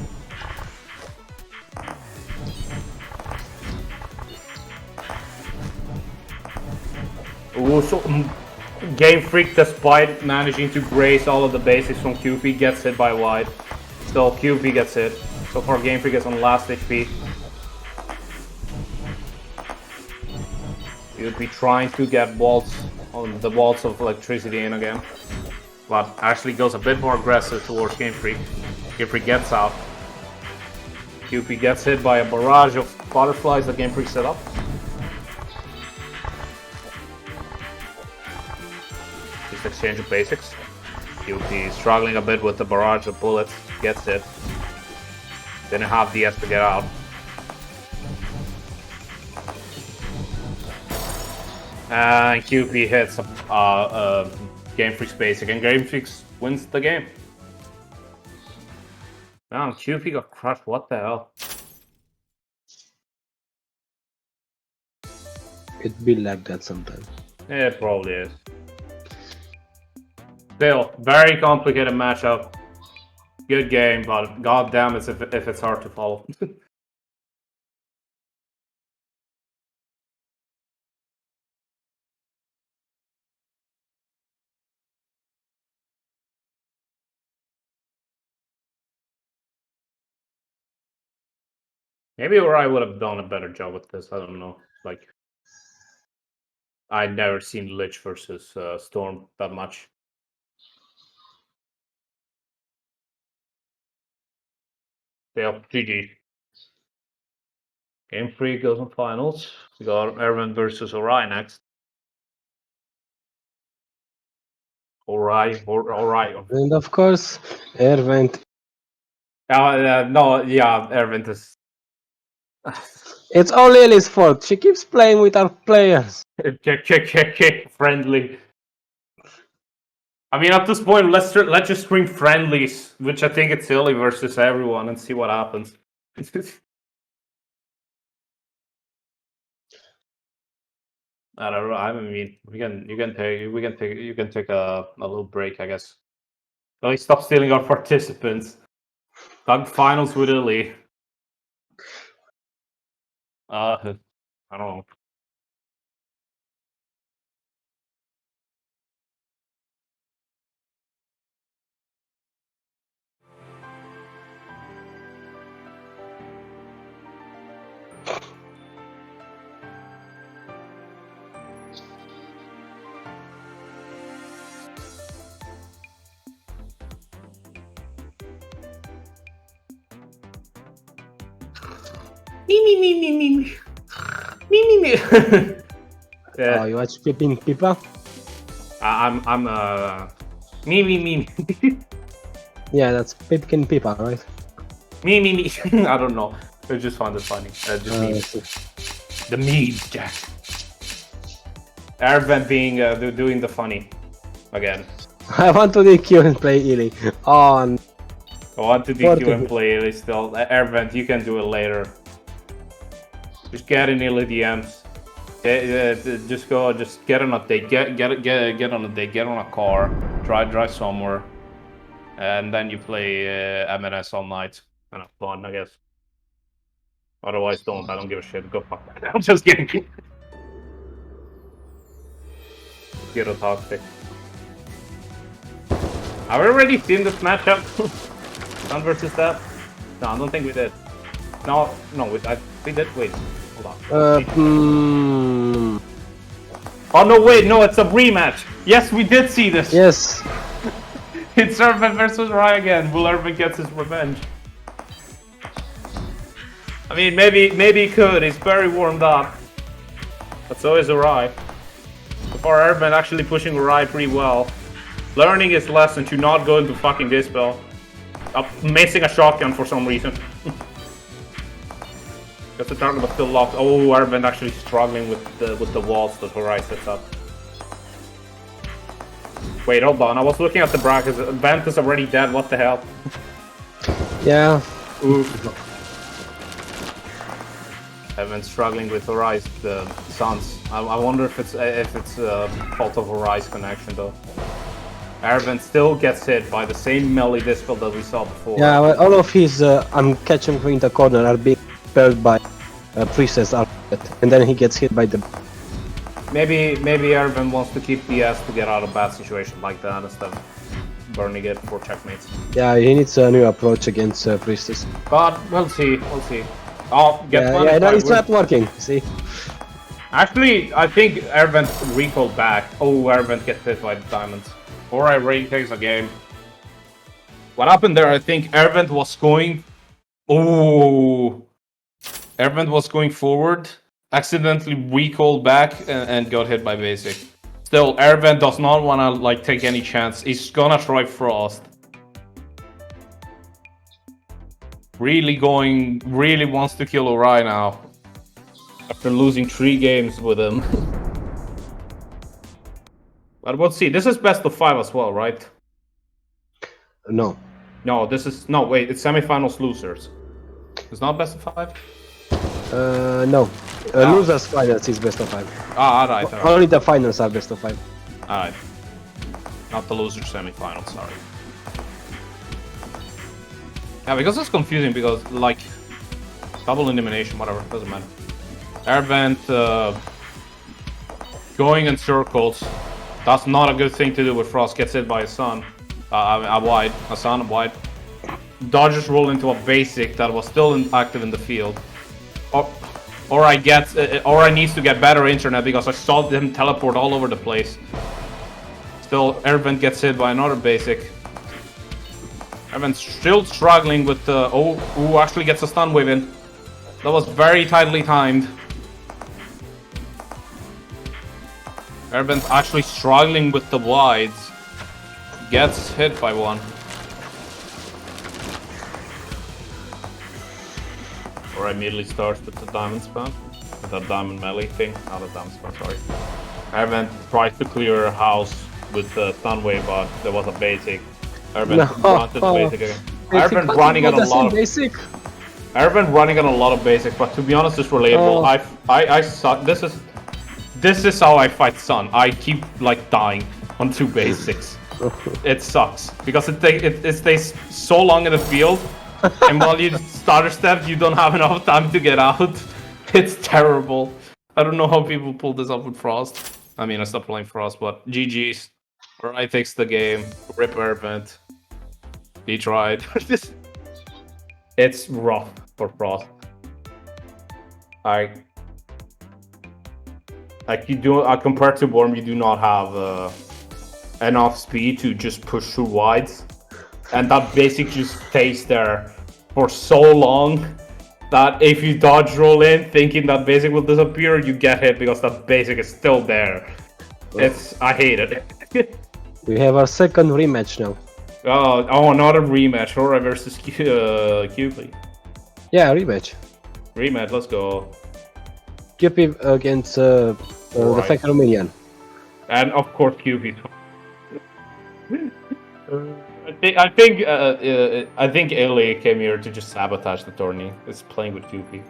Ooh, so Game Freak, despite managing to grace all of the basics from QP, gets hit by wide. So QP gets hit. So far, Game Freak is on last HP. QP trying to get walls on the walls of electricity in again, but actually goes a bit more aggressive towards Game Freak. Game Freak gets out. QP gets hit by a barrage of butterflies that Game Freak set up. Just exchange of basics. QP struggling a bit with the barrage of bullets. Gets hit. Didn't have DS to get out. And QP hits Game Freak's basic, and Game Freak wins the game. Man, QP got crushed. What the hell? It be like that sometimes. Yeah, it probably is. Still, very complicated matchup. Good game, but goddamn it if it's hard to follow. Maybe or I would have done a better job with this. I don't know. Like, I'd never seen Lich versus Storm that much. Yeah, GG. Game 3 goes on finals. We got Erwin versus Orion next. Orion. And of course, Erwin. No, yeah, Erwin is. It's all Lily's fault. She keeps playing with our players. Friendly. I mean, at this point, let's just scream friendlies, which I think it's silly versus everyone, and see what happens. I don't know. I mean, you can take a little break, I guess. Like, stop stealing our participants. Dunk finals with Italy. I don't know. Me. Oh, you watch Pippin Pippa? I'm me. Yeah, that's Pipkin Pippa, right? Me. I don't know. I just found it funny. Just memes. The memes, Jack. Ervent being doing the funny again. I want to DQ and play Illy. On. I want to DQ and play Illy still. Ervent, you can do it later. Just get in Illy DMs. Just get on a date. Get on a date. Get on a car. Drive somewhere, and then you play MNS all night. Kind of fun, I guess. Otherwise, don't. I don't give a shit. Go fuck that. I'm just kidding. Zero toxic. Have we already seen this matchup? Sun versus that? No, I don't think we did. No, we did. Wait, hold on. Oh no, wait, no, it's a rematch. Yes, we did see this. Yes. It's Ervin versus Rai again. Will Ervin gets his revenge? I mean, maybe he could. He's very warmed up. But so is Rai. So far, Ervin actually pushing Rai pretty well. Learning his lesson to not go into fucking Dispel. Missing a shotgun for some reason. Because the target was still locked. Oh, Ervin actually struggling with the walls that Rai sets up. Wait, hold on. I was looking at the brackets. Vent is already dead. What the hell? Yeah. Oof. I've been struggling with Horizon Suns. I wonder if it's fault of Horizon connection though. Ervin still gets hit by the same melee dispel that we saw before. Yeah, well, all of his I'm catching him in the corner are being repelled by Priestess Alphabet, and then he gets hit by the. Maybe Ervin wants to keep DS to get out of bad situation like that instead of burning it for checkmates. Yeah, he needs a new approach against Priestess. But we'll see. Oh, no, it's not working. See. Actually, I think Ervin recalled back. Oh, Ervin gets hit by the diamonds. Or I really takes a game. What happened there? I think Ervin was going. Oh, Ervin was going forward, accidentally recalled back, and got hit by basic. Still, Ervin does not want to take any chance. He's gonna try Frost. Really wants to kill Ori now. After losing 3 games with him. But we'll see. This is best of 5 as well, right? No. No, wait, it's semifinals losers. It's not best of 5? No. Losers finals is best of 5. Alright. Only the finals are best of 5. Alright. Not the losers semifinals, sorry. Yeah, because it's confusing because, double elimination, whatever, doesn't matter. Ervent going in circles. That's not a good thing to do with Frost. Gets hit by a son. A son wide. Dodges roll into a basic that was still active in the field. or I needs to get better internet because I saw them teleport all over the place. Still, Ervent gets hit by another basic. Ervent's still struggling with the... Oh, actually gets a stun wave in. That was very tightly timed. Ervent's actually struggling with the wides. Gets hit by one. Or immediately starts with the diamond spam. With that diamond melee thing. Not a diamond spam, sorry. Ervent tries to clear her house with the stun wave, but there was a basic. Ervent wanted basic again. Ervent running on a lot of basic. Ervent running on a lot of basics, but to be honest, it's relatable. I suck. This is how I fight Sun. I keep like dying on 2 basics. It sucks because it stays so long in the field, and while you starter step, you don't have enough time to get out. It's terrible. I don't know how people pull this up with Frost. I mean, I stopped playing Frost, but GG's. I fixed the game. Rip Ervent. He tried. It's rough for Frost. Like you do, compared to Worm, you do not have enough speed to just push through wides, and that basic just stays there for so long that if you dodge roll in thinking that basic will disappear, you get hit because that basic is still there. I hate it. We have our second rematch now. Oh, another rematch. Hora versus QP. Yeah, rematch. Rematch, let's go. QP against the Factor Minion. And of course QP. I think Illy came here to just sabotage the tourney. It's playing with QP.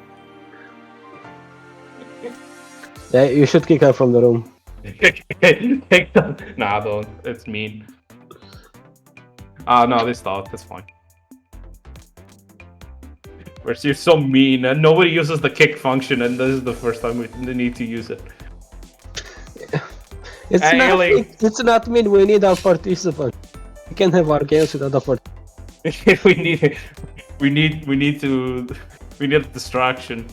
Yeah, you should kick her from the room. Take that. Nah, don't. It's mean. No, they stopped. That's fine. You're so mean, and nobody uses the kick function, and this is the first time we need to use it. It's not mean. We need our participants. We can have our games with other participants. we need a distraction.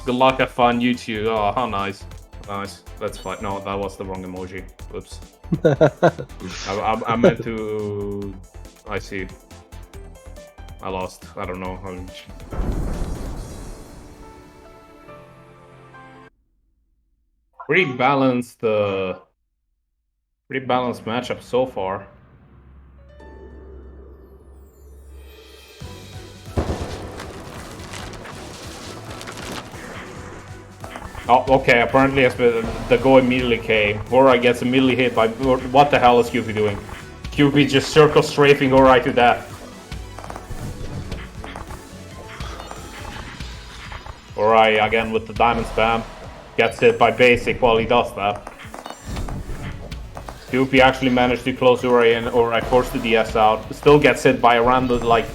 Good luck, have fun, you two. Oh, how nice. Nice. That's fine. No, that was the wrong emoji. Oops. I meant to... I see. I lost. I don't know. Pretty balanced matchup so far. Oh, okay, apparently the go immediately came. Ori gets immediately hit by... What the hell is QP doing? QP just circle strafing Ori to death. Ori again with the diamond spam. Gets hit by basic while he does that. QP actually managed to close Ori in. Ori forced the DS out. Still gets hit by a random, like,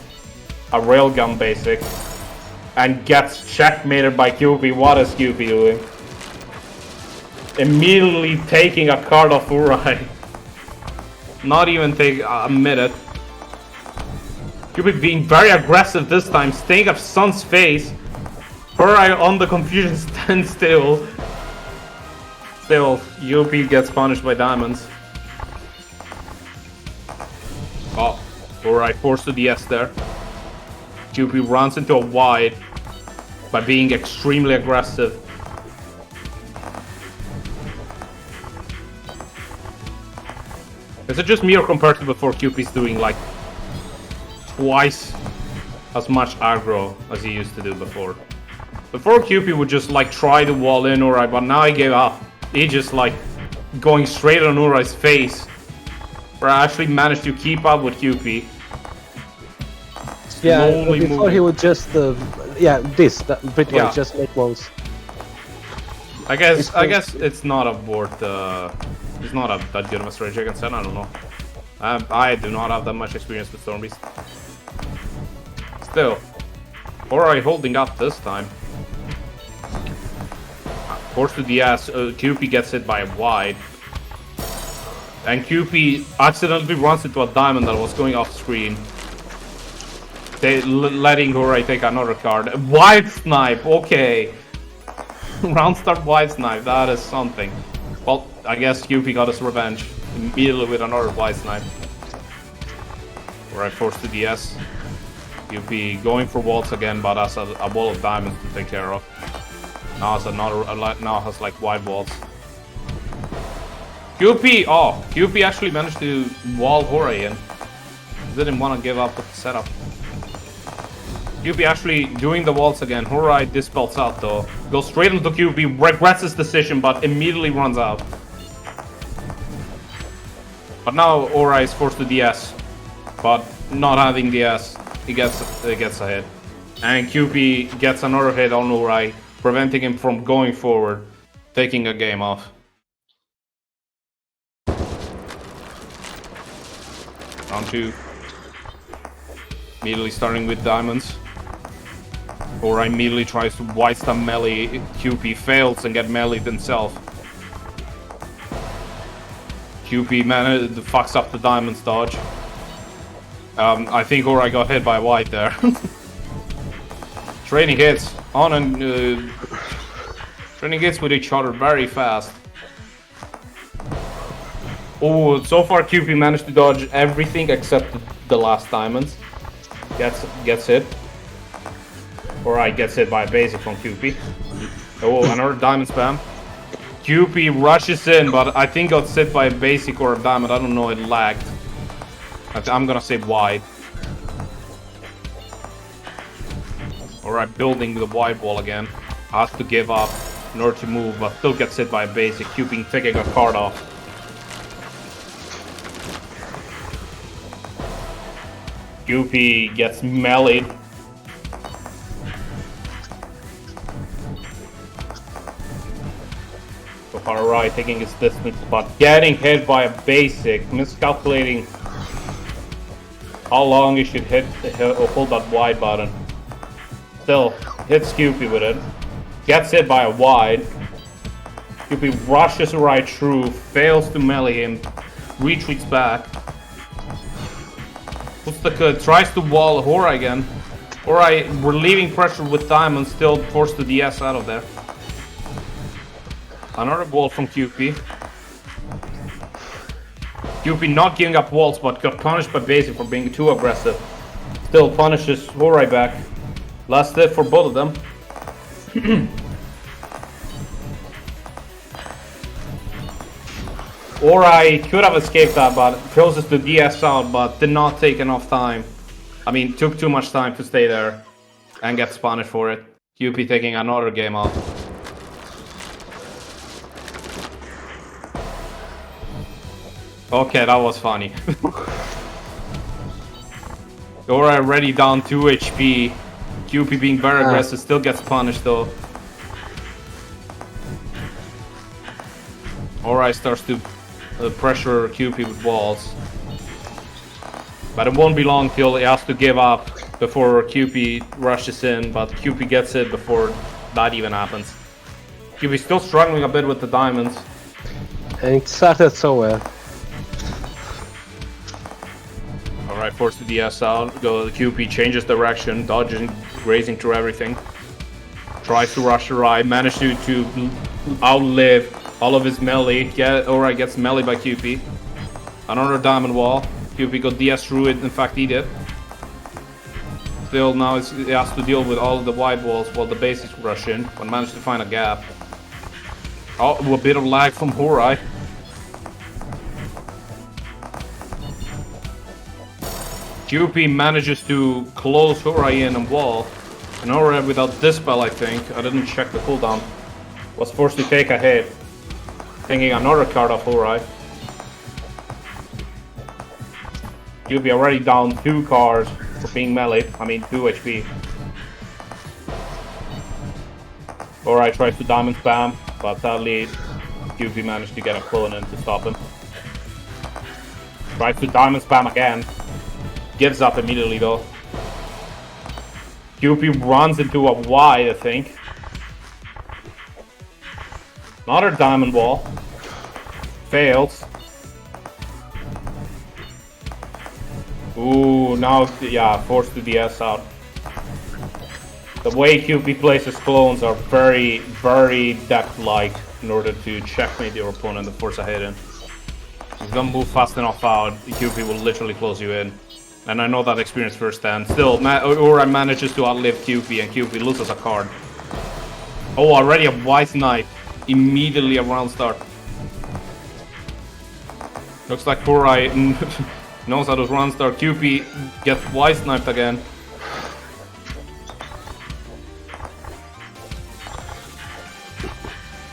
a railgun basic. And gets checkmated by QP. What is QP doing? Immediately taking a card off Uri. Not even take a minute. QP being very aggressive this time, staying up Sun's face. Uri on the confusion stands still. Still, UP gets punished by diamonds. Oh, Uri forced to DS there. QP runs into a wide by being extremely aggressive. Is it just me, or compared to before, QP's doing like twice as much aggro as he used to do before? Before, QP would just like try to wall in Uri, but now he gave up. He just like going straight on Uri's face. Where I actually managed to keep up with QP. Yeah, before he would just, pretty much just make moves. I guess it's not a board. It's not that good of a strategy against Sen. I don't know. I do not have that much experience with Stormbeast. Still, Ori holding up this time. Forced to the ass. QP gets hit by a wide, and QP accidentally runs into a diamond that was going off screen. letting Horai take another card. Wide Snipe, okay. Round start Wide Snipe, that is something. Well, I guess QP got his revenge immediately with another Wide Snipe. Alright, forced to DS. QP going for walls again, but has a wall of diamonds to take care of. Now has like wide walls. QP actually managed to wall Horai in. Didn't want to give up with the setup. QP actually doing the walls again. Horai dispels out though. Goes straight into QP, regrets his decision, but immediately runs out. But now Horai is forced to DS. But not having DS, he gets a hit. And QP gets another hit on Horai, preventing him from going forward, taking a game off. Round 2. Immediately starting with diamonds. Horai immediately tries to white stamp melee. QP fails and get meleeed himself. QP fucks up the diamonds dodge. I think Horai got hit by white there. Trading hits on and trading hits with each other very fast. Oh, so far QP managed to dodge everything except the last diamonds. Gets hit. Horai gets hit by a basic from QP. Oh, another diamond spam. QP rushes in, but I think got hit by a basic or a diamond. I don't know, it lagged. I'm gonna say wide. Alright, building the wide wall again. Has to give up in order to move, but still gets hit by a basic. QP taking a card off. QP gets meleeed. So far right, taking his distance, but getting hit by a basic, miscalculating how long he should hold that wide button. Still hits QP with it. Gets hit by a wide. QP rushes right through, fails to melee him, retreats back. Puts the cut, tries to wall Horai again. Horai relieving pressure with diamonds, still forced to DS out of there. Another wall from QP. QP not giving up walls, but got punished by basic for being too aggressive. Still punishes Horai back. Last hit for both of them. Horai could have escaped that, but chooses to DS out, but did not take enough time. I mean, took too much time to stay there and gets punished for it. QP taking another game off. Okay, that was funny. Horai already down 2 HP. QP being very aggressive, still gets punished though. Horai starts to pressure QP with walls. But it won't be long till he has to give up before QP rushes in, but QP gets it before that even happens. QP still struggling a bit with the diamonds. And it started so well. Alright, forced to DS out. QP changes direction, dodging, grazing through everything. Tries to rush the right, managed to outlive all of his melee. Alright, gets melee by QP. Another diamond wall. QP got DS through it, in fact he did. Still now he has to deal with all of the wide walls while the basics rush in, but managed to find a gap. Oh, a bit of lag from Horai. QP manages to close Horai in and wall. And Horai without dispel, I think, I didn't check the cooldown, was forced to take a hit. Taking another card off Horai. QP already down 2 cards for being meleeed, 2 HP. Horai tries to diamond spam, but sadly QP managed to get a clone in to stop him. Tries to diamond spam again. Gives up immediately though. QP runs into a Y, I think. Another diamond wall. Fails. Ooh, now, yeah, forced to DS out. The way QP plays his clones are very, very deck-like in order to checkmate your opponent and force a hit in. If you don't move fast enough out, QP will literally close you in. And I know that experience firsthand. Still, Ura manages to outlive QP and QP loses a card. Oh, already a White Knight. Immediately a round start. Looks like Ura knows how to round start. QP gets White Knifed again.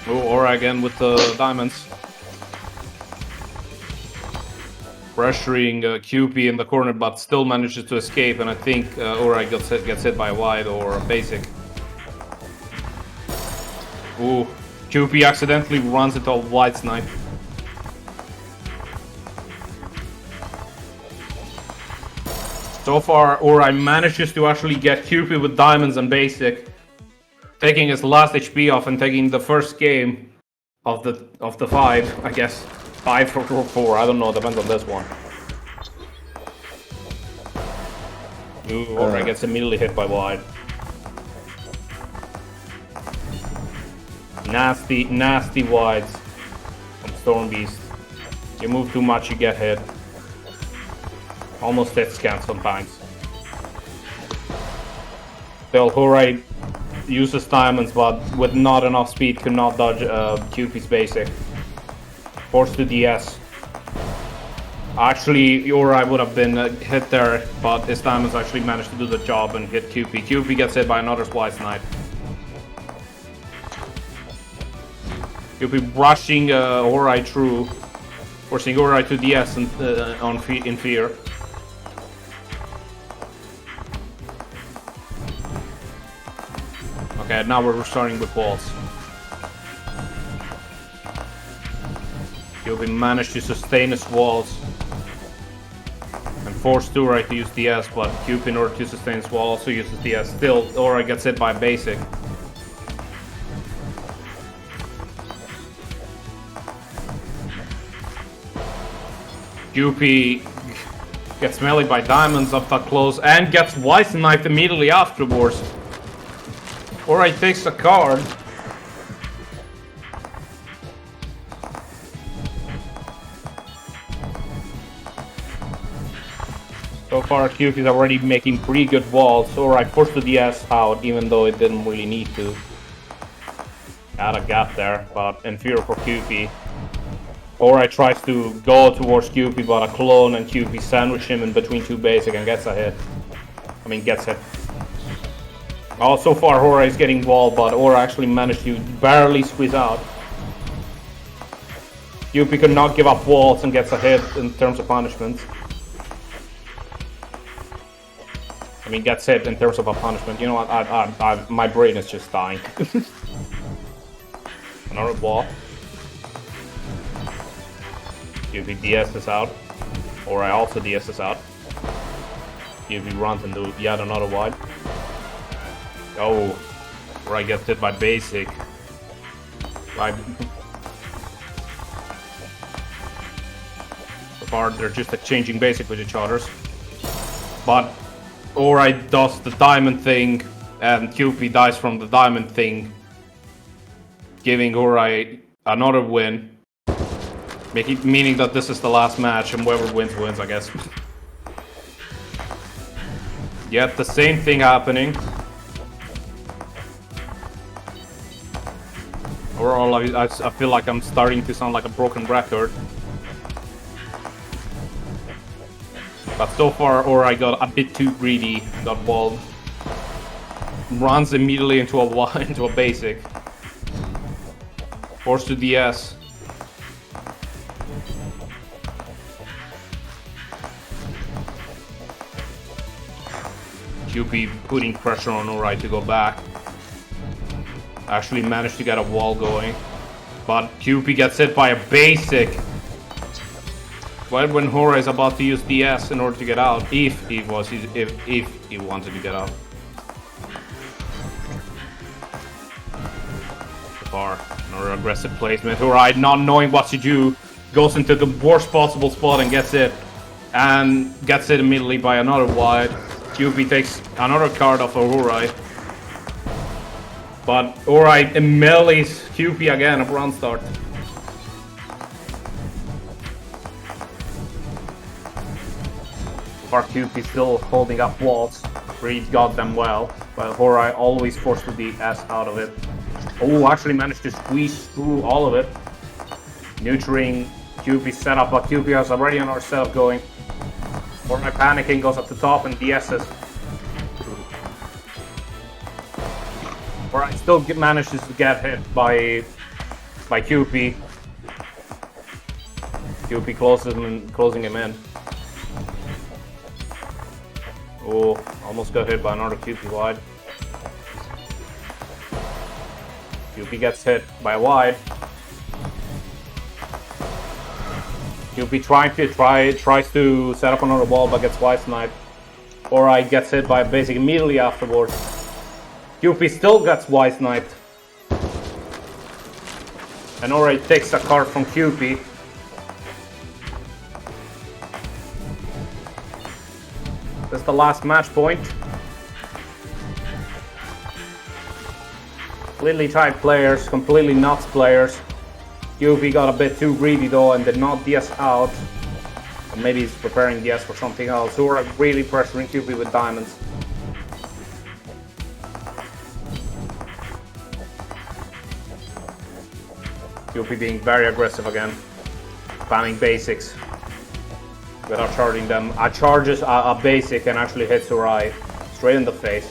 Oh, Ura again with the diamonds. Pressuring QP in the corner, but still manages to escape, and I think Ura gets hit by a wide or a basic. Ooh, QP accidentally runs into a wide snipe. So far, Ura manages to actually get QP with diamonds and basic, taking his last HP off and taking the first game of the 5, I guess. 5 or 4, I don't know, depends on this one. Ooh, Ura gets immediately hit by wide. Nasty, nasty wides from Storm Beast. You move too much, you get hit. Almost hit scan sometimes. Still, Ura uses diamonds, but with not enough speed, could not dodge QP's basic. Forced to DS. Actually, Ura would have been hit there, but his diamonds actually managed to do the job and hit QP. QP gets hit by another Splice Knight. QP rushing Ura through, forcing Ura to DS and, in fear. Okay, now we're starting with walls. QP managed to sustain his walls and forced Ura to use DS, but QP in order to sustain his wall also uses DS. Still, Ura gets hit by a basic. QP gets meleeed by diamonds up that close and gets White Knifed immediately afterwards. Ura takes a card. So far, QP is already making pretty good walls. Ura forced the DS out, even though it didn't really need to. Got a gap there, but inferior for QP. Ura tries to go towards QP, but a clone and QP sandwich him in between two basic and gets a hit. I mean, gets hit. Oh, so far Ura is getting walled, but Ura actually managed to barely squeeze out. QP could not give up walls and gets a hit in terms of punishment. I mean, gets hit in terms of a punishment. You know what? My brain is just dying. Another wall. QP DS is out. Ura also DS is out. QP runs into yet another wide. Oh, Ura gets hit by basic. So far, they're just exchanging basic with each other. But Ura does the diamond thing, and QP dies from the diamond thing, giving Ura another win. Meaning that this is the last match, and whoever wins, wins, I guess. Yet the same thing happening. Overall, I feel like I'm starting to sound like a broken record. But so far, Ura got a bit too greedy, got walled. Runs immediately into a basic. Forced to DS. QP putting pressure on Ura to go back. Actually managed to get a wall going. But QP gets hit by a basic. Right when Ura is about to use DS in order to get out, if he wanted to get out. So far, another aggressive placement. Ura, not knowing what to do, goes into the worst possible spot and gets it. and gets it immediately by another wide. QP takes another card off of Urai. But Urai melees QP again of run start. QP still holding up walls. Reed got them well, but Urai always forced the S out of it. Oh, actually managed to squeeze through all of it. Neutering QP setup, but QP has already another setup going. Urai panicking, goes up the top and DS's. Urai still manages to get hit by QP. QP closing him in. Oh, almost got hit by another QP wide. QP gets hit by a wide. QP tries to set up another wall but gets wide sniped. Urai gets hit by a basic immediately afterwards. QP still gets wide sniped. And Urai takes a card from QP. That's the last match point. Completely tight players, completely nuts players. QP got a bit too greedy though and did not DS out. Or maybe he's preparing DS for something else. Who are really pressuring QP with diamonds. QP being very aggressive again. Spamming basics. Without charging them. Charges a basic and actually hits Urai straight in the face.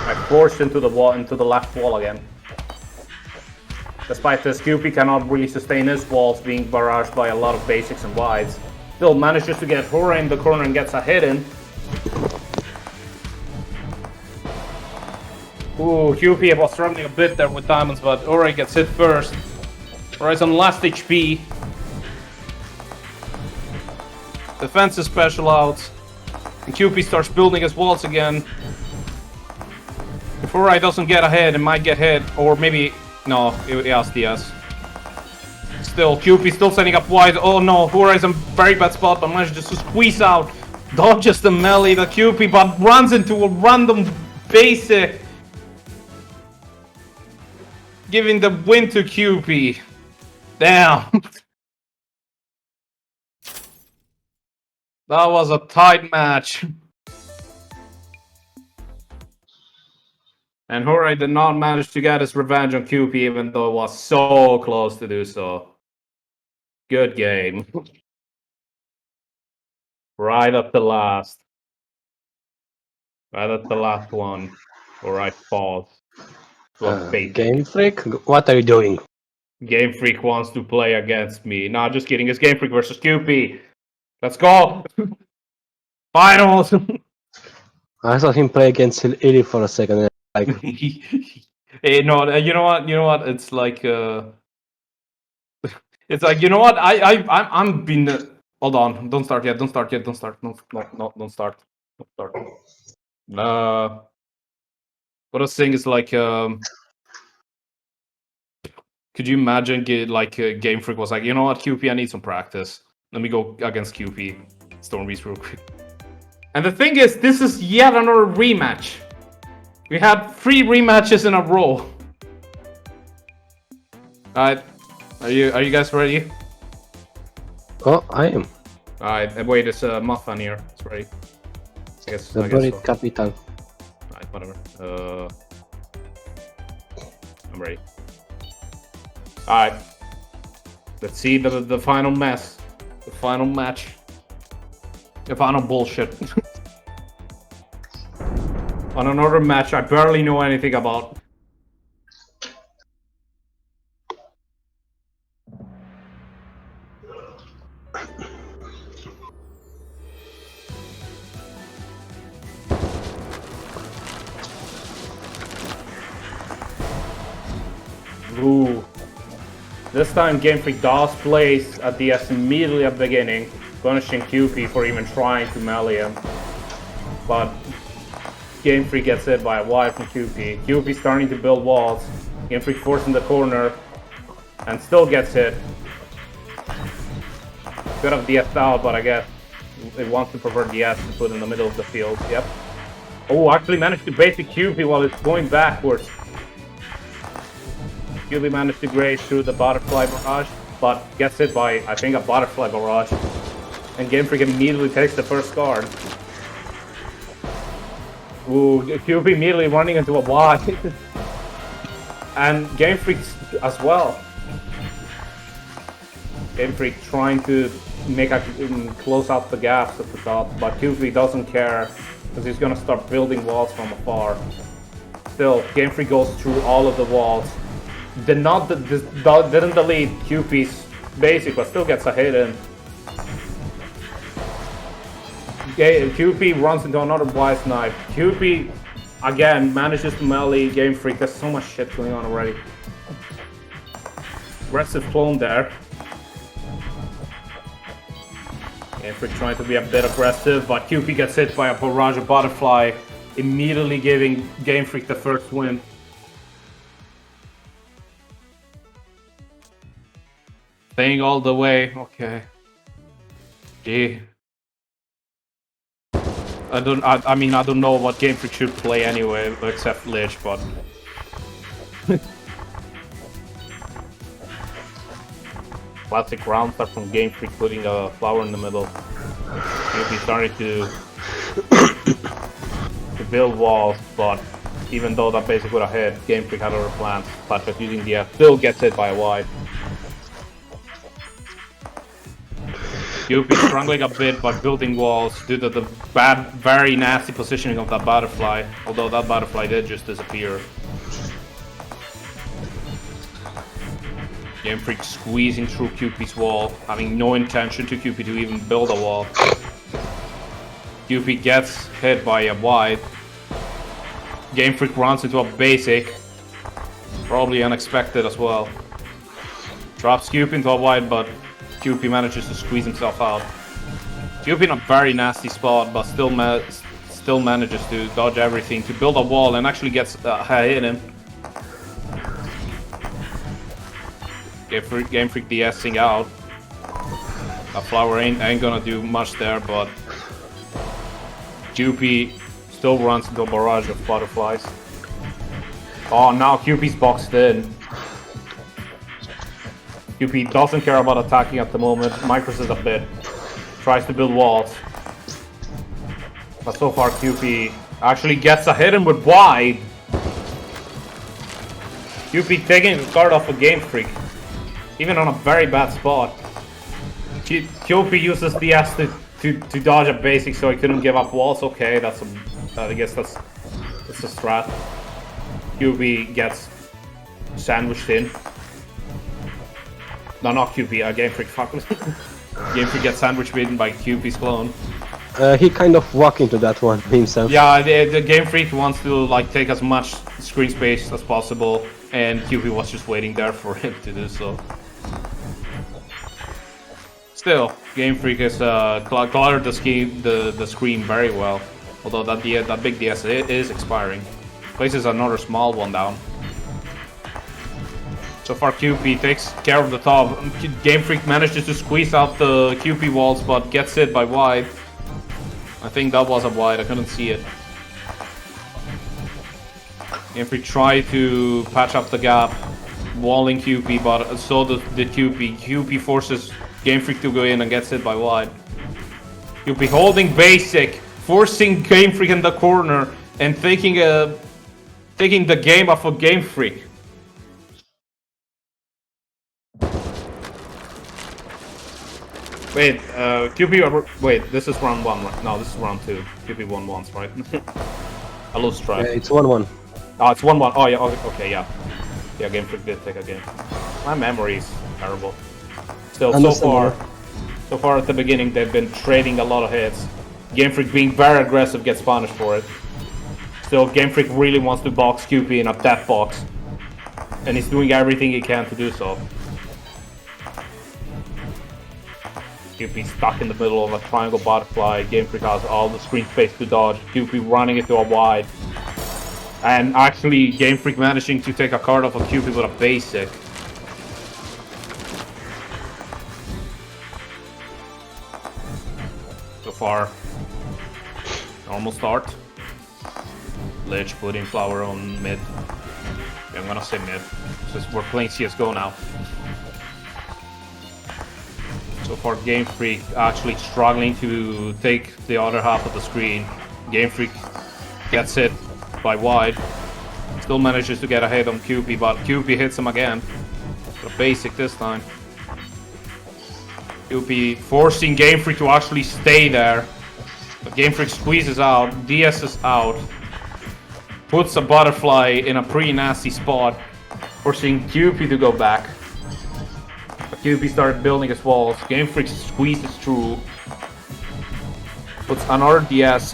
I forced into the wall, into the left wall again. Despite this, QP cannot really sustain his walls being barraged by a lot of basics and wides. Still manages to get Urai in the corner and gets a hit in. Ooh, QP was struggling a bit there with diamonds, but Urai gets hit first. Urai's on last HP. Defense is special out. And QP starts building his walls again. If Urai doesn't get ahead, it might get hit. Or maybe... No, it has DS. Still, QP still setting up wide. Oh no, Urai's in a very bad spot, but manages to squeeze out. Dodges the melee, the QP, but runs into a random basic. Giving the win to QP. Damn. That was a tight match. And Urai did not manage to get his revenge on QP even though it was so close to do so. Good game. Right at the last. Right at the last one. Urai falls. Game Freak, what are you doing? Game Freak wants to play against me. Nah, just kidding. It's Game Freak versus QP. Let's go! Finals! I saw him play against Illy for a second. Like, hey, no, you know what? It's like, it's like, you know what? I'm been. Hold on, don't start yet. Don't start. Don't start. Don't start. What I was saying is like, could you imagine Game Freak was like, you know what, QP, I need some practice. Let me go against QP. Storm Beast real quick. And the thing is, this is yet another rematch. We had 3 rematches in a row. Alright. Are you guys ready? oh, I am. Alright, wait, there's a muffin here. It's ready. I guess The so. capital. Alright, whatever. I'm ready. Alright. Let's see the final mess. The final match. The final bullshit. On another match I barely know anything about. Ooh. This time Game Freak does place a DS immediately at the beginning, punishing QP for even trying to melee him. But Game Freak gets hit by a wide from QP. QP starting to build walls. Game Freak forced in the corner and still gets hit. Could have DS'd out, but I guess it wants to prefer DS to put in the middle of the field. Yep. Oh, actually managed to basic QP while it's going backwards. QP managed to graze through the butterfly barrage, but gets hit by, I think, a butterfly barrage. And Game Freak immediately takes the first card. Ooh, QP immediately running into a Y. And Game Freak as well. Game Freak trying to close out the gaps at the top, but QP doesn't care because he's gonna start building walls from afar. Still, Game Freak goes through all of the walls. Didn't delete QP's basic, but still gets a hit in. QP runs into another Wise Knife. QP again manages to melee Game Freak. There's so much shit going on already. Aggressive clone there. Game Freak trying to be a bit aggressive, but QP gets hit by a barrage of butterfly, immediately giving Game Freak the first win. Staying all the way, okay. Gee. I mean, I don't know what Game Freak should play anyway, except Lich, but... Classic round start from Game Freak putting a flower in the middle. He's starting to build walls, but even though that basic would have hit, Game Freak had other plans, such as using the F, still gets hit by a Y. QP struggling a bit by building walls due to the bad, very nasty positioning of that butterfly, although that butterfly did just disappear. Game Freak squeezing through QP's wall, having no intention to QP to even build a wall. QP gets hit by a Y. Game Freak runs into a basic, probably unexpected as well. Drops QP into a Y, but QP manages to squeeze himself out. QP in a very nasty spot, but still manages to dodge everything, to build a wall, and actually gets a hit him. Game Freak DSing out. A flower ain't gonna do much there, but QP still runs into a barrage of butterflies. Oh, now QP's boxed in. QP doesn't care about attacking at the moment, micros it a bit, tries to build walls. But so far QP actually gets a hit in with wide. QP taking the card off a Game Freak, even on a very bad spot. QP uses the S to dodge a basic so he couldn't give up walls. Okay, I guess that's a strat. QP gets sandwiched in. No, not QP, Game Freak, fuck. Game Freak gets sandwich beaten by QP's clone. He kind of walked into that one himself. Yeah, the Game Freak wants to like take as much screen space as possible, and QP was just waiting there for him to do so. Still, Game Freak has cluttered the screen very well, although that big DS is expiring. Places another small one down. So far QP takes care of the top. Game Freak manages to squeeze out the QP walls, but gets hit by wide. I think that was a wide, I couldn't see it. Game Freak tried to patch up the gap, walling QP, but so did QP. QP forces Game Freak to go in and gets hit by wide. QP holding basic, forcing Game Freak in the corner, and taking the game off of Game Freak. Wait, QP, wait, this is round 1, right? No, this is round 2. QP won once, right? I lose track. Yeah, it's 1-1. Oh, it's 1-1. Oh, yeah, okay, yeah. Yeah, Game Freak did take a game. My memory is terrible. Still, so far at the beginning, they've been trading a lot of hits. Game Freak being very aggressive gets punished for it. Still, Game Freak really wants to box QP in a death box. And he's doing everything he can to do so. QP stuck in the middle of a triangle butterfly. Game Freak has all the screen space to dodge. QP running into a wide. And actually, Game Freak managing to take a card off of QP with a basic. So far, normal start. Lich putting flower on mid. I'm gonna say mid, since we're playing CSGO now. So far, Game Freak actually struggling to take the other half of the screen. Game Freak gets hit by wide. Still manages to get a hit on QP, but QP hits him again. The basic this time. QP forcing Game Freak to actually stay there. But Game Freak squeezes out, DS's out. Puts a butterfly in a pretty nasty spot, forcing QP to go back. But QP started building his walls. Game Freak squeezes through. Puts another DS.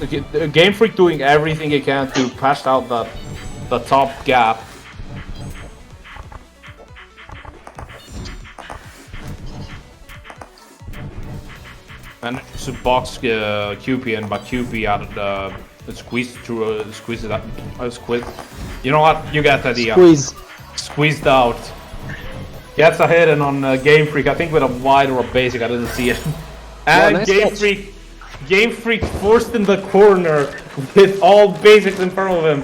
Game Freak doing everything he can to patch out the top gap. And to box QP in, but QP added squeezed through, squeezed it out. You know what? You get the idea. Squeezed out. Gets a hit on Game Freak, I think with a wide or a basic, I didn't see it. And yeah, nice Game Freak forced in the corner with all basics in front of him,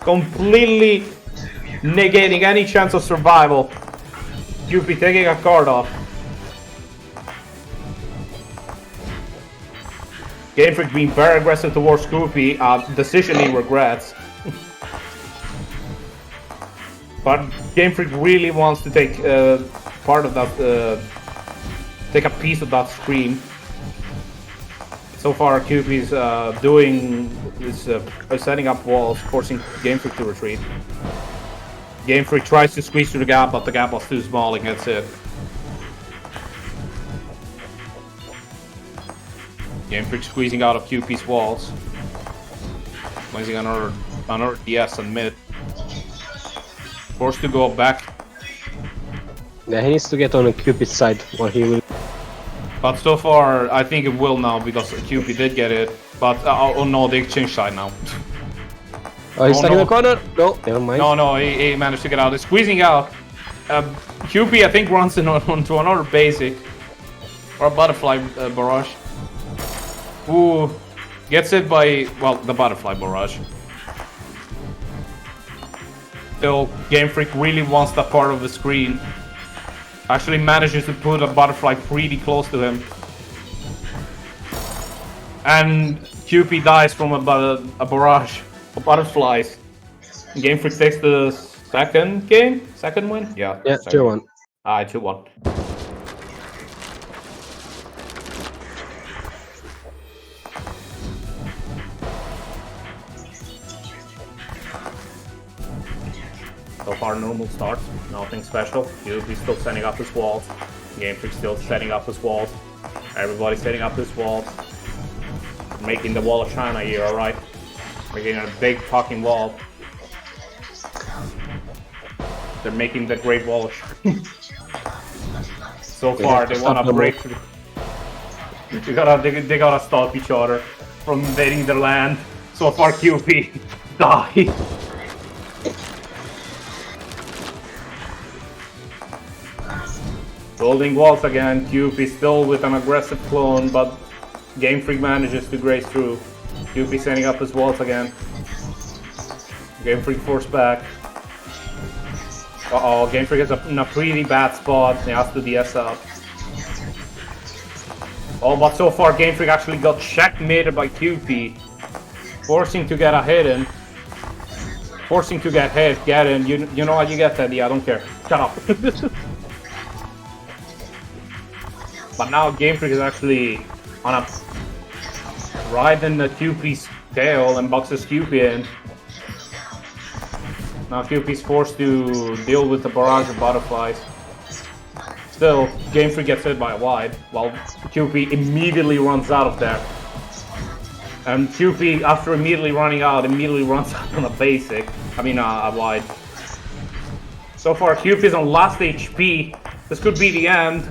completely negating any chance of survival. QP taking a card off. Game Freak being very aggressive towards QP, a decision he regrets. But Game Freak really wants to take part of that, take a piece of that screen. So far, QP is setting up walls, forcing Game Freak to retreat. Game Freak tries to squeeze through the gap, but the gap was too small and gets hit. Game Freak squeezing out of QP's walls. Placing another DS on mid. Forced to go back. Yeah, he needs to get on a QP's side, or he will. But so far, I think it will now, because QP did get it. But, oh no, they changed side now. Oh, he's stuck in the corner? No, never mind. No, he managed to get out. He's squeezing out. QP, I think, runs onto another basic. Or a butterfly barrage. Ooh, gets hit by, well, the butterfly barrage. Still, Game Freak really wants that part of the screen. Actually manages to put a butterfly pretty close to him. And QP dies from a barrage of butterflies. Game Freak takes the second game? Second win? Yeah, 2-1. 2-1. So far, normal start, nothing special. QP still setting up his walls. Game Freak still setting up his walls. Everybody's setting up his walls. Making the wall of China here, alright? Making a big fucking wall. They're making the Great Wall of China. So far, they want to break through. They gotta stop each other from invading their land. So far, QP die. Building walls again, QP still with an aggressive clone, but Game Freak manages to graze through. QP setting up his walls again. Game Freak forced back. Uh-oh, Game Freak is in a pretty bad spot. He has to DS out. Oh, but so far Game Freak actually got checkmated by QP. Forcing to get a hit in. Forcing to get hit, get in. You know what, you get that, yeah, I don't care. Shut up. But now Game Freak is actually on a riding the QP's tail and boxes QP in. Now QP's forced to deal with the barrage of butterflies. Still, Game Freak gets hit by a wide, while QP immediately runs out of there. And QP, after immediately running out, immediately runs out on a basic. I mean, a wide. So far, QP is on last HP. This could be the end.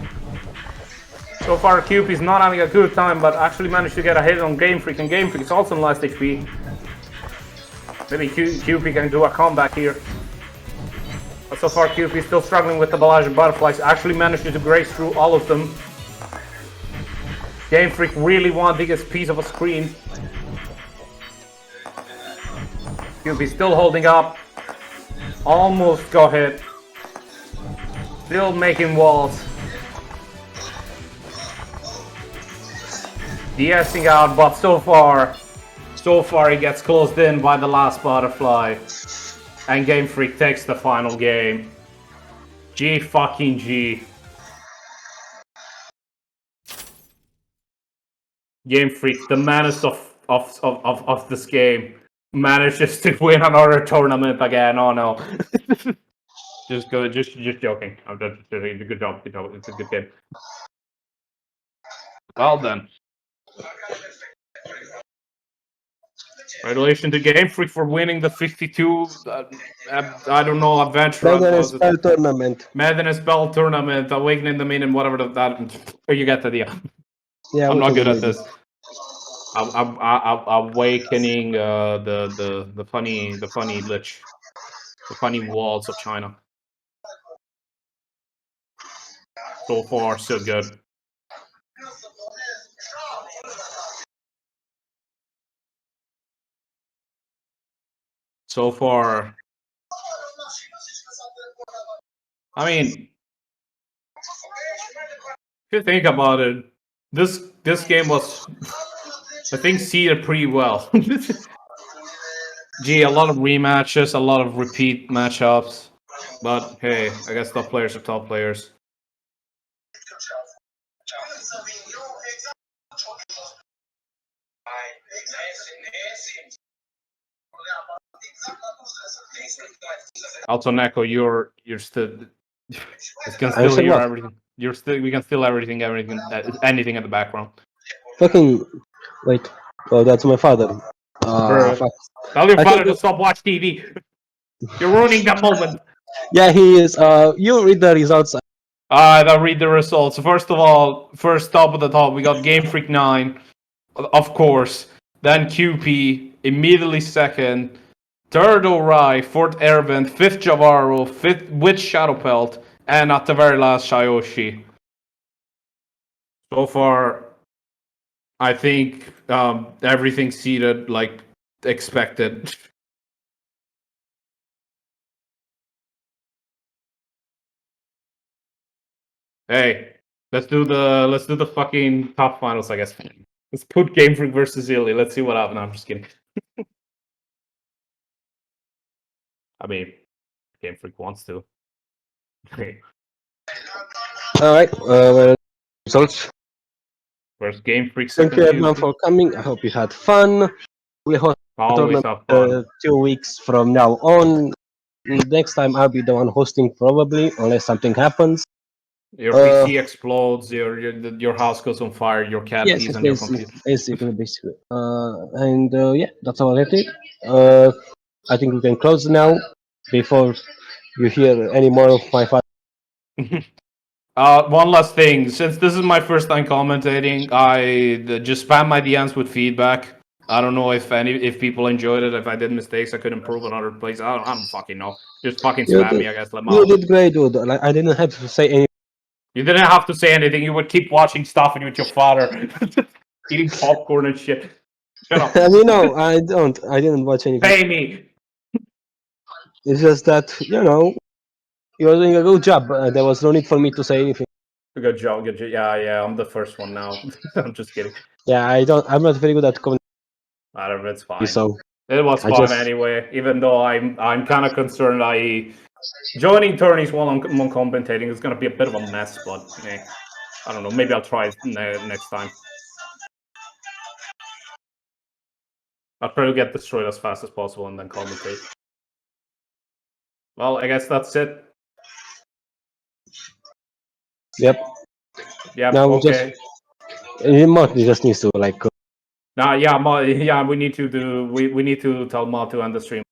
So far, QP is not having a good time, but actually managed to get a hit on Game Freak, and Game Freak is also on last HP. Maybe QP can do a comeback here. But so far, QP is still struggling with the barrage of butterflies. Actually managed to graze through all of them. Game Freak really wanting his piece of a screen. QB still holding up. Almost got hit. Still making walls. De-essing out, but so far he gets closed in by the last butterfly. And Game Freak takes the final game. G fucking G. Game Freak, the menace of this game, manages to win another tournament again. Oh no. just joking. I'm just good job. It's a good game. Well done. Congratulations to Game Freak for winning the 52. I don't know, adventure. Maiden Spell Tournament. Maiden Spell Tournament, Awakening the Maiden, whatever that. You get the idea. Yeah, I'm not good at this. I'm awakening the funny lich, the funny walls of China. So far, so good. So far, I mean, if you think about it, this game was, I think, seeded pretty well. Gee, a lot of rematches, a lot of repeat matchups, but hey, I guess top players are top players. Also, Neko, you're still. We can still hear everything. We can still everything, anything in the background. Fucking wait. Oh, that's my father. Tell your father to stop watch TV. You're ruining the moment. Yeah, he is. You read the results. I'll read the results. First of all, top of the top, we got Game Freak 9, of course. Then QP, immediately second. Third Ori, fourth Airbend, fifth Javaro, fifth with Shadowpelt, and at the very last Shayoshi. So far, I think everything seated like expected. Hey, let's do the fucking top finals, I guess. Let's put Game Freak versus Illy. Let's see what happens. No, I'm just kidding. I mean, Game Freak wants to. All right. Well, results. First Game Freak. Thank you everyone for coming. I hope you had fun. We host always have fun. 2 weeks from now on. Next time I'll be the one hosting, probably, unless something happens. Your PC explodes. Your house goes on fire. Your cat pees on your computer. Basically. And yeah, that's all I think. I think we can close now before you hear any more of my father. One last thing. Since this is my first time commentating, I just spam my DMs with feedback. I don't know if people enjoyed it. If I did mistakes, I could improve on other places. I don't fucking know. Just fucking spam me, I guess. You did great, dude. Like, I didn't have to say anything. You didn't have to say anything. You would keep watching stuff with your father, eating popcorn and shit. Shut up. I mean, no, I don't. I didn't watch anything. Pay me. It's just that, you know, you're doing a good job. There was no need for me to say anything. Good job. Good job. Yeah. I'm the first one now. I'm just kidding. Yeah, I'm not very good at commenting. Whatever, it's fine. So it was fun anyway. Even though I'm kind of concerned. Joining tourneys while I'm commentating is gonna be a bit of a mess. But I don't know. Maybe I'll try it next time. I'll try to get destroyed as fast as possible and then commentate. Well, I guess that's it. Yep. Now okay. Martin just needs to like. Yeah. We need to tell Mo to end the stream.